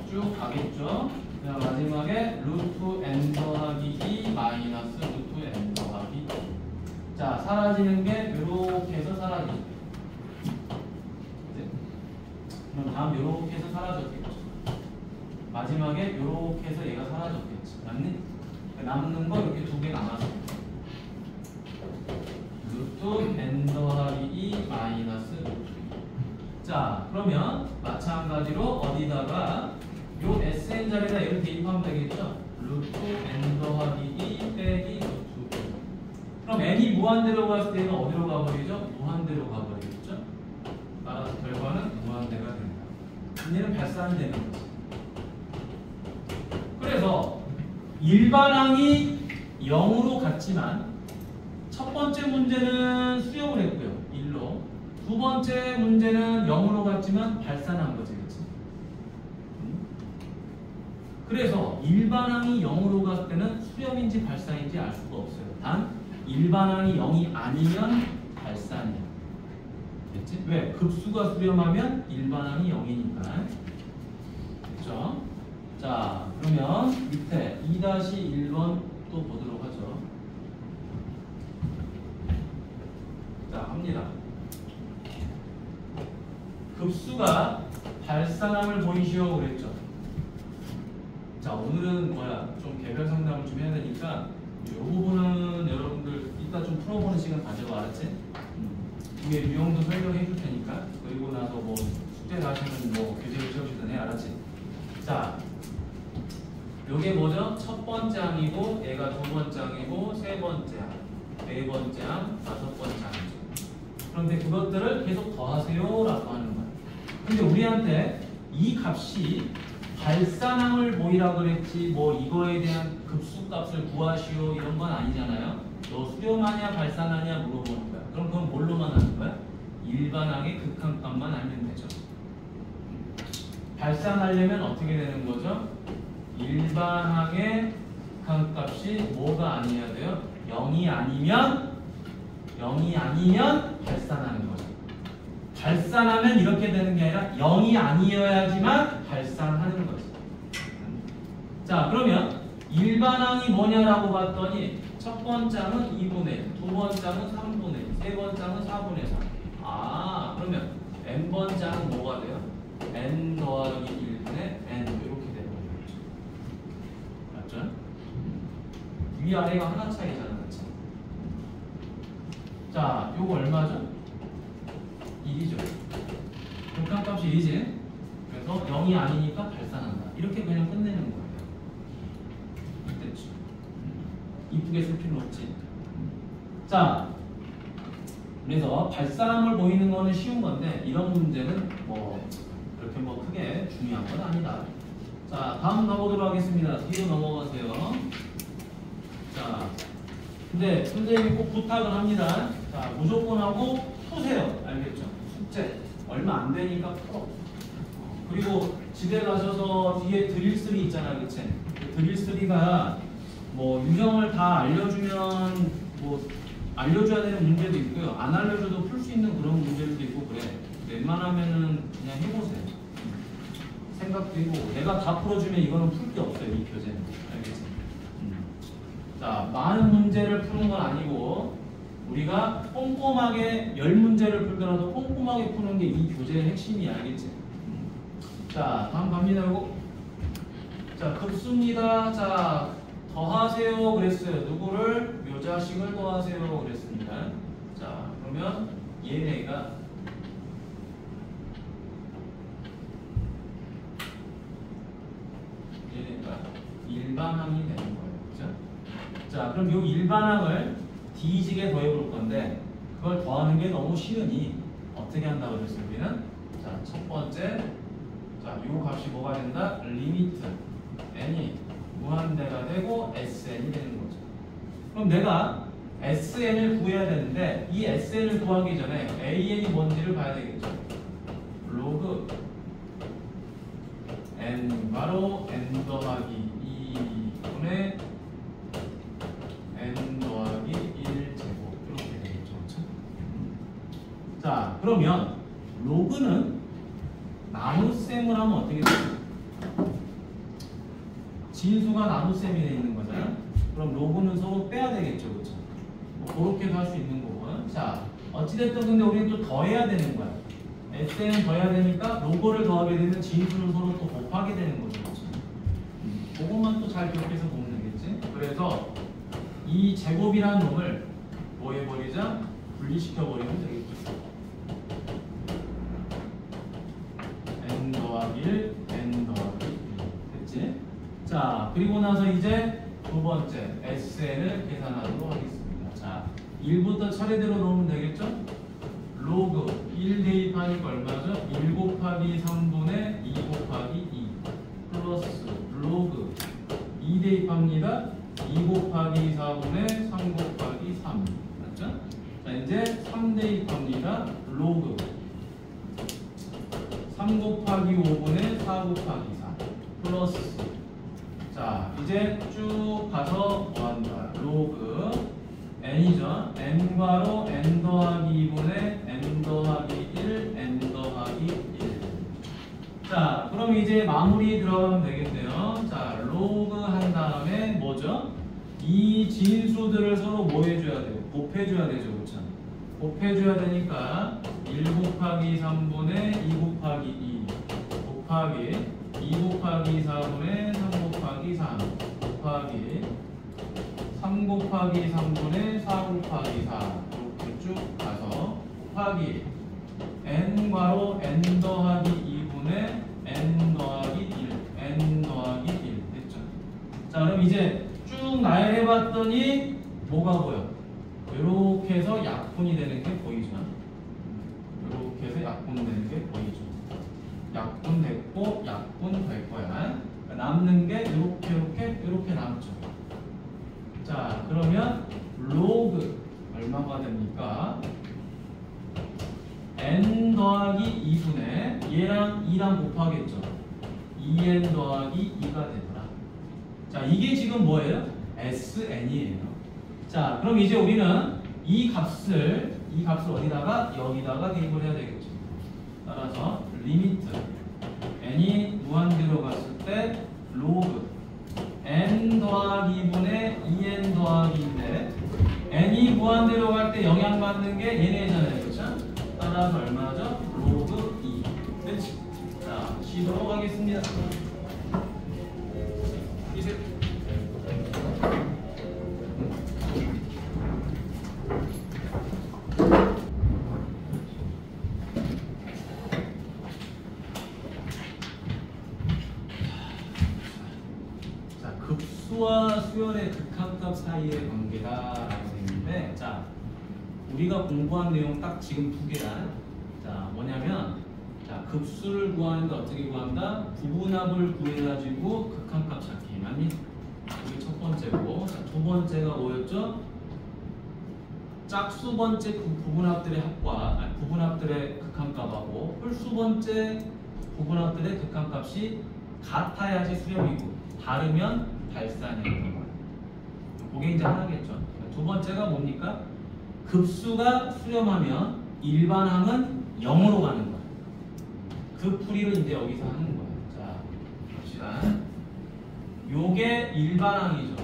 쭉 가겠죠. 자, 마지막에 루트 n 더하기 2 마이너스 루트 n 더하기 2. 자, 사라지는 게 이렇게 해서 사라지죠. 네. 그럼 다음 이렇게 해서 사라졌겠죠. 마지막에 이렇게 해서 얘가 사라졌겠지. 맞니? 남는 거 이렇게 두 개 남았어. 루트 n 더하기 2 마이너스 루트 2. 자, 그러면 마찬가지로 어디다가 요 Sn 자리에다 얘를 대입하면 되겠죠? 루트 n 더하기 2 빼기 루트 2. 그럼 n이 무한대로 갔을 때는 어디로 가버리죠? 무한대로 가버리겠죠? 따라서 결과는 무한대가 된다. 얘는 발산이 되는 거지. 그래서 일반항이 0으로 갔지만 첫 번째 문제는 수렴을 했고요. 1로. 두 번째 문제는 0으로 갔지만 발산한 거지. 그치? 그래서 일반항이 0으로 갔을 때는 수렴인지 발산인지 알 수가 없어요. 단 일반항이 0이 아니면 발산이야. 됐지? 왜? 급수가 수렴하면 일반항이 0이니까. 됐죠? 자, 그러면 밑에 2-1번 또 보도록 하죠. 자, 합니다. 급수가 발산함을 보이시오 그랬죠. 자, 오늘은 좀 개별 상담을 좀 해야 되니까 이 부분은 여러분들 이따 좀 풀어보는 시간 가져와. 알았지? 위에 유형도 설명해 줄 테니까. 그리고 나서 뭐 숙제를 하시면 뭐 교재를 채우시든 해. 알았지? 자, 요게 뭐죠? 첫 번째 항이고 얘가 두 번째 항이고 세 번째 항, 네 번째 항, 다섯 번째 항이죠. 그런데 그것들을 계속 더하세요 라고 하는 거야. 근데 우리한테 이 값이 발산항을 보이라 그랬지 뭐 이거에 대한 급수값을 구하시오 이런 건 아니잖아요. 너 수렴하냐 발산하냐 물어보는 거야. 그럼 그건 뭘로만 하는 거야? 일반항의 극한값만 알면 되죠. 발산하려면 어떻게 되는 거죠? 일반항의 극한값이 뭐가 아니어야 돼요? 0이 아니면 발산하는 거죠. 발산하면 이렇게 되는 게 아니라 0이 아니어야지만 발산하는 거죠. 자, 그러면 일반항이 뭐냐라고 봤더니 첫 번째 항은 2분의 1, 두 번째 항은 3분의 1, 세 번째 항은 4분의 3. 아, 그러면 n번째 항은 뭐가 돼요? n 더하기 1분의 n 이렇게 되는 거죠. 맞죠? 위아래가 하나 차이잖아. 그치? 자, 요거 얼마죠? 1이죠. 극한값이 1이지. 그래서 0이 아니니까 발산한다. 이렇게 그냥 끝내는 거예요. 됐죠. 이쁘게 쓸 필요 없지. 자, 그래서 발산함을 보이는 거는 쉬운 건데 이런 문제는 뭐 그렇게 뭐 크게 중요한 건 아니다. 자, 다음 가보도록 하겠습니다. 뒤로 넘어가세요. 자, 근데 선생님이 꼭 부탁을 합니다. 자, 무조건 하고 푸세요. 알겠죠? 숙제 얼마 안 되니까 풀어. 그리고 집에 가셔서 뒤에 드릴3 있잖아, 그치? 그 드릴3가 뭐 유형을 다 알려주면 뭐 알려줘야 되는 문제도 있고요. 안 알려줘도 풀 수 있는 그런 문제들도 있고 그래. 웬만하면은 그냥 해보세요. 생각도 해보고. 내가 다 풀어주면 이거는 풀 게 없어요, 이 교재는. 알겠지? 자, 많은 문제를 푸는 건 아니고 우리가 꼼꼼하게 10문제를 풀더라도 꼼꼼하게 푸는 게 이 교재의 핵심이야. 알겠지? 자, 다음 갑니다. 이거. 자, 급수입니다. 자, 더하세요 그랬어요. 누구를? 묘자식을 더하세요 그랬습니다. 자, 그러면 얘네가 일반항이 되는 거예요. 그죠? 자, 그럼 이 일반항을 D식에 더해볼 건데 그걸 더하는 게 너무 쉬우니 어떻게 한다고 그랬어요? 우리는 자, 첫 번째 자, 요 값이 뭐가 된다? 리미트 n이 무한대가 되고 sn이 되는 거죠. 그럼 내가 sn을 구해야 되는데 이 sn을 구하기 전에 an이 뭔지를 봐야 되겠죠. 로그 n 바로 n 더하기 2분의 n 더하기 1제곱 이렇게 되겠죠. 그렇죠? 자, 그러면 로그는 나눗셈을 하면 어떻게 되죠? 진수가 나눗셈이 되어 있는 거잖아요. 그럼 로그는 서로 빼야 되겠죠. 그렇죠? 뭐 그렇게도 할 수 있는 거고. 자, 어찌됐든 근데 우리는 또 더해야 되는 거야. SN은 더해야 되니까 로그를 더하게 되면 진수를 서로 또 곱하게 되는 거죠. 그렇죠? 그것만 또 잘 기억해서 보면 되겠지. 그래서 이 제곱이라는 놈을 뭐 해버리자? 분리시켜버리면 되겠죠. n 더하기 1, n 더하기 1 됐지? 자, 그리고 나서 이제 두 번째 SN을 계산하도록 하겠습니다. 자, 1부터 차례대로 넣으면 되겠죠? 로그 1 대입하니까 얼마죠? 1 곱하기 3분의 2 곱하기 2 플러스 로그 2 대입합니다. 2 곱하기 4분의 3 곱하기 3. 맞죠? 자, 이제 3 대입합니다. 로그 3 곱하기 5분의 4 곱하기 4 플러스. 자, 이제 쭉 가서 뭐한다? 로그 n이죠. n과로 n 더하기 2분의 n 더하기 1 n 더하기 1. 자, 그럼 이제 마무리 들어가면 되겠네요. 자, 로그 한 다음에 뭐죠? 이 진수들을 서로 뭐 해줘야 돼요? 곱해줘야 되죠. 그렇죠? 곱해줘야 되니까 1 곱하기 3분의 2 곱하기 2 곱하기 2 곱하기 4분의 3 곱하기 3 곱하기 3 곱하기 3분의 4 곱하기 4 이렇게 쭉 가서 곱하기 n과로 n 더하기 2분의 n 더하기 1 n 더하기 1 됐죠? 자, 그럼 이제 쭉 나열해봤더니 뭐가 보여? 이렇게 해서 약분이 되는 게 보이죠? 이렇게 해서 약분되는 게 보이죠? 약분됐고 약분될 거야. 남는 게 이렇게 남죠. 자, 그러면 로그 얼마가 됩니까? n 더하기 2분의 얘랑 2랑 곱하겠죠. 2n 더하기 2가 되더라. 자, 이게 지금 뭐예요? sn이에요. 자, 그럼 이제 우리는 이 값을 어디다가? 여기다가 대입을 해야 되겠죠. 따라서 리미트 n이 무한대로 갔을 때 로그 n 더하기 2분의 2n 더하기 2인데 n이 무한대로 갈 때 영향받는 게 얘네잖아요. 그렇죠? 따라서 얼마죠? 로그 2. 그렇지? 자, 쉬도록 하겠습니다. 이제 급수와 수열의 극한값 사이의 관계다라고 되어 있는데, 자, 우리가 공부한 내용 딱 지금 두 개야. 자, 뭐냐면, 자, 급수를 구하는데 어떻게 구한다? 부분합을 구해가지고 극한값 찾기. 맞니? 이게 첫 번째고, 자, 두 번째가 뭐였죠? 짝수 번째 부분합들의 합과, 아니, 부분합들의 극한값하고 홀수 번째 부분합들의 극한값이 같아야지 수렴이고 다르면 발산이었던 거예요. 그게 이제 하나겠죠. 두 번째가 뭡니까? 급수가 수렴하면 일반항은 0으로 가는 거예요. 그 풀이를 이제 여기서 하는 거예요. 자, 봅시다. 요게 일반항이죠.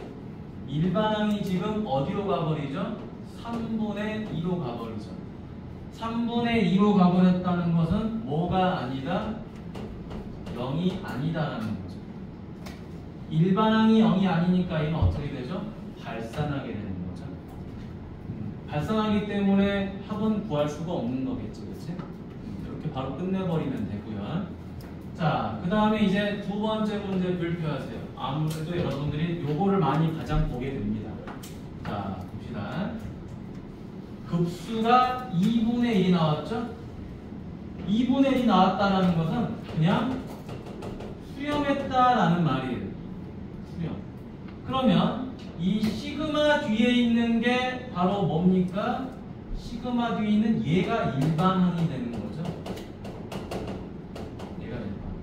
일반항이 지금 어디로 가버리죠? 3분의 2로 가버리죠. 3분의 2로 가버렸다는 것은 뭐가 아니다? 0이 아니다라는 거죠. 일반항이 0이 아니니까 얘는 어떻게 되죠? 발산하게 되는 거죠. 발산하기 때문에 합은 구할 수가 없는 거겠지, 그렇지? 이렇게 바로 끝내버리면 되고요. 자, 그 다음에 이제 두 번째 문제 발표하세요. 아무래도 여러분들이 요거를 많이 가장 보게 됩니다. 자, 봅시다. 급수가 2분의 1이 나왔죠? 2분의 1이 나왔다는 것은 그냥 수렴했다라는 말이에요. 수렴. 그러면 이 시그마 뒤에 있는 게 바로 뭡니까? 시그마 뒤에 있는 얘가 일반항이 되는 거죠. 얘가 일반항.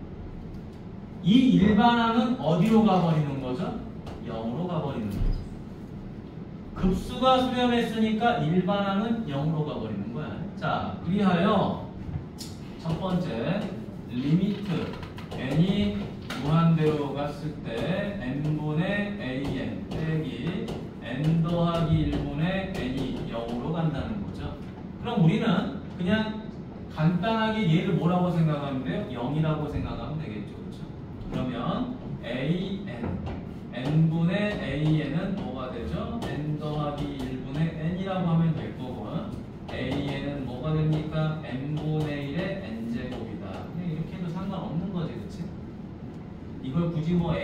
이 일반항은 어디로 가버리는 거죠? 0으로 가버리는 거죠. 급수가 수렴했으니까 일반항은 0으로 가버리는 거야. 자, 그리하여 첫 번째 리미트 n이 무한대로 갔을 때 n분의 an 빼기 n 더하기 1분의 n이 0으로 간다는 거죠. 그럼 우리는 그냥 간단하게 얘를 뭐라고 생각하면 돼요? 0이라고 생각하면 되겠죠. 그렇죠? 그러면 n분의 an은 뭐가 되죠? n 더하기 1분의 n이라고 하면 될 거고, an은 뭐가 됩니까? n분의 1의 n제곱이다. 그냥 이렇게 해도 상관없는 거지, 그치? 이걸 굳이 뭐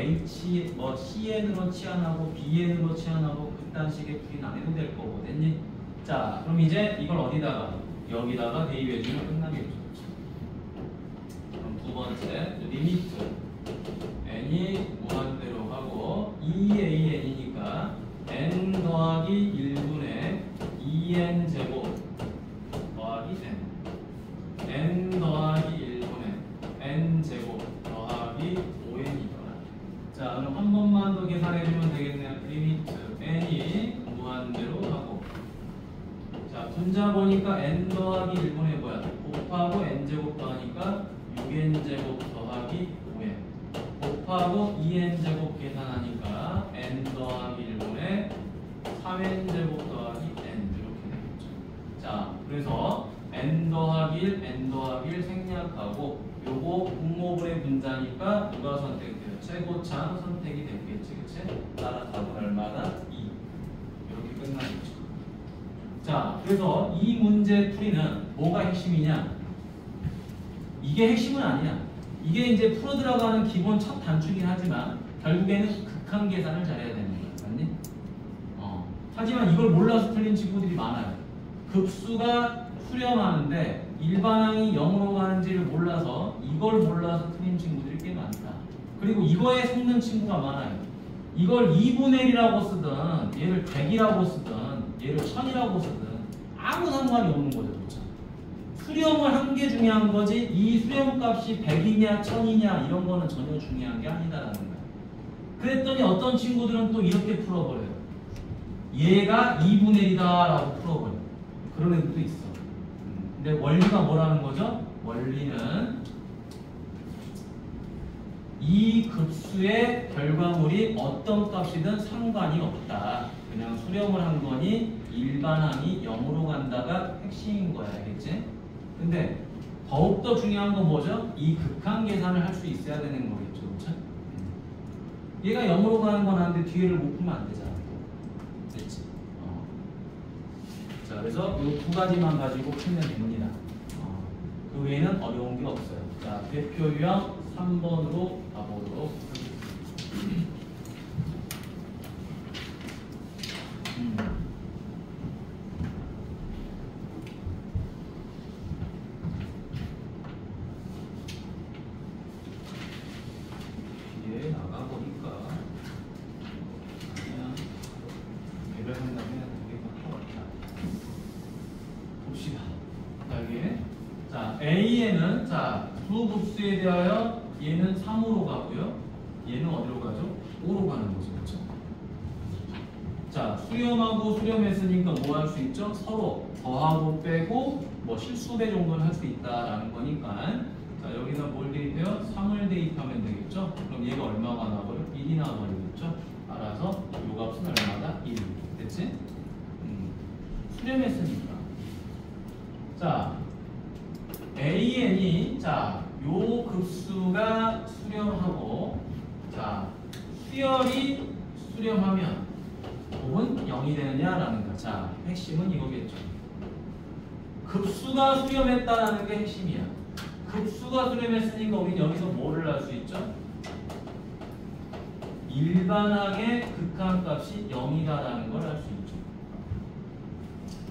cn으로 치환하고 bn으로 치환하고 그딴 식의 풀이는 안 해도 될 거고, 됐니? 자, 그럼 이제 이걸 어디다가? 여기다가 대입해주면 끝나겠죠. 그럼 두 번째 리미트 n이 무한대로 하고 2 자, 그럼 한 번만 더 계산해주면 되겠네요. 리미트 n이 무한대로 하고. 자, 분자 보니까 n 더하기 1분의 뭐야? 곱하고 n제곱 더하니까 6n제곱 더하기 5n. 곱하고 2n제곱 계산하니까 n 더하기 1분의 3n제곱 더하기 n 이렇게 되겠죠. 자, 그래서 n 더하기 1, n 더하기 1 생략하고 요거 분모분의 분자니까 누가 선택돼요? 최고차는 선택이 됐겠지, 그치? 따라 답은 얼마다? 2. 이렇게 끝나겠죠. 자, 그래서 이 문제 풀이는 뭐가 핵심이냐? 이게 핵심은 아니야. 이게 이제 풀어 들어가는 기본 첫 단추긴 하지만 결국에는 극한 계산을 잘해야 되는 거야, 맞니? 하지만 이걸 몰라서 틀린 친구들이 많아요. 급수가 수렴하는데 일반항이 0으로 가는지를 몰라서 이걸 몰라서 틀린 친구들이 꽤 많다. 그리고 이거에 속는 친구가 많아요. 이걸 2분의 1이라고 쓰든 얘를 100이라고 쓰든 얘를 1000이라고 쓰든 아무 상관이 없는 거죠. 그렇죠? 수렴을 한 게 중요한 거지 이 수렴값이 100이냐 1000이냐 이런 거는 전혀 중요한 게 아니다라는 거야. 그랬더니 어떤 친구들은 또 이렇게 풀어버려요. 얘가 2분의 1이다 라고 풀어버려. 그런 애들도 있어. 근데 원리가 뭐라는 거죠? 원리는 이 급수의 결과물이 어떤 값이든 상관이 없다. 그냥 수렴을 한 거니 일반항이 0으로 간다가 핵심인 거야. 알겠지? 근데 더욱더 중요한 건 뭐죠? 이 극한 계산을 할 수 있어야 되는 거겠죠. 그렇죠? 얘가 0으로 가는 건 아는데 뒤에를 못 풀면 안 되잖아. 됐지? 자, 그래서 이 두 가지만 가지고 풀면 됩니다. 그 외에는 어려운 게 없어요. 자, 대표 유형 3번으로 가보도록 하겠습니다. 뒤에 나가보니까 그냥 개별한다면 되게 어렵다. 봅시다. 자, 여기 자, A에는 자, 두 급수에 대하여 얘는 3으로 가고요. 얘는 어디로 가죠? 5로 가는 거죠. 그렇죠? 자, 수렴하고 수렴했으니까 뭐 할 수 있죠? 서로 더하고 빼고 뭐 실수배 정도는 할 수 있다라는 거니까 자, 여기다 뭘 대입해요? 3을 대입하면 되겠죠? 그럼 얘가 얼마가 나와버려? 1이 나와버리겠죠? 알아서 요 값은 얼마다? 1. 됐지? 수렴했으니까 자, AN이 자, 요 급수가 수렴하고 자, 수열이 수렴하면 곱은 0이 되느냐라는 거. 자, 핵심은 이거겠죠. 급수가 수렴했다라는 게 핵심이야. 급수가 수렴했으니까 우리는 여기서 뭐를 할 수 있죠? 일반항의 극한값이 0이다라는 걸 알 수 있죠.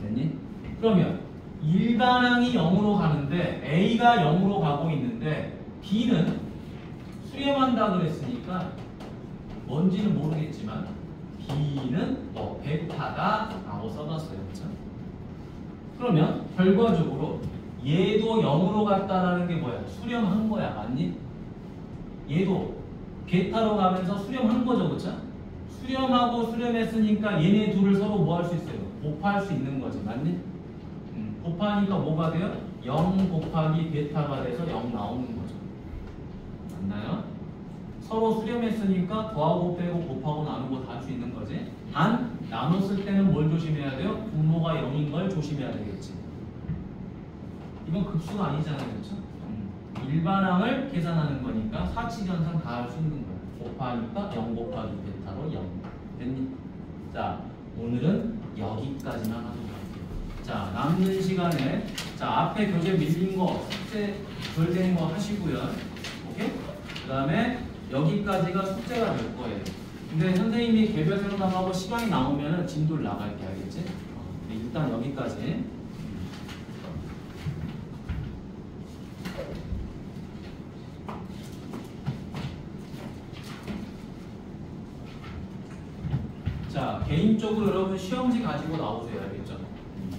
됐니? 그러면 일반항이 0으로 가는데 A가 0으로 가고 있는데 B는 수렴한다 그랬으니까 뭔지는 모르겠지만 B는 뭐 베타다 라고 써놨어요. 그렇죠? 그러면 결과적으로 얘도 0으로 갔다라는 게 뭐야? 수렴한 거야. 맞니? 얘도 베타로 가면서 수렴한 거죠. 그렇죠? 수렴하고 수렴했으니까 얘네 둘을 서로 뭐 할 수 있어요? 곱할 수 있는 거지. 맞니? 곱하니까 뭐가 돼요? 0 곱하기 베타가 돼서 0 나오는 거죠. 맞나요? 서로 수렴했으니까 더하고 빼고 곱하고 나누고 다 할 수 있는 거지. 단 나눴을 때는 뭘 조심해야 돼요? 분모가 0인 걸 조심해야 되겠지. 이건 급수가 아니잖아요. 그렇죠? 일반항을 계산하는 거니까 사치전산 다 할 수 있는 거야. 곱하니까 0 곱하기 베타로 0. 됐니? 자, 오늘은 여기까지만 하도록 할게요. 자, 남는 시간에 자, 앞에 교재 밀린 거, 숙제 덜 된 거 하시고요. 오케이? 그 다음에 여기까지가 숙제가 될 거예요. 근데 선생님이 개별 생각하고 시간이 나오면은 진도를 나갈게. 알겠지? 일단 여기까지. 자, 개인적으로 여러분 시험지 가지고 나오세요. 알겠죠?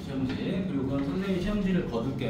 시험지. 그리고 그건 선생님이 시험지를 거둘게.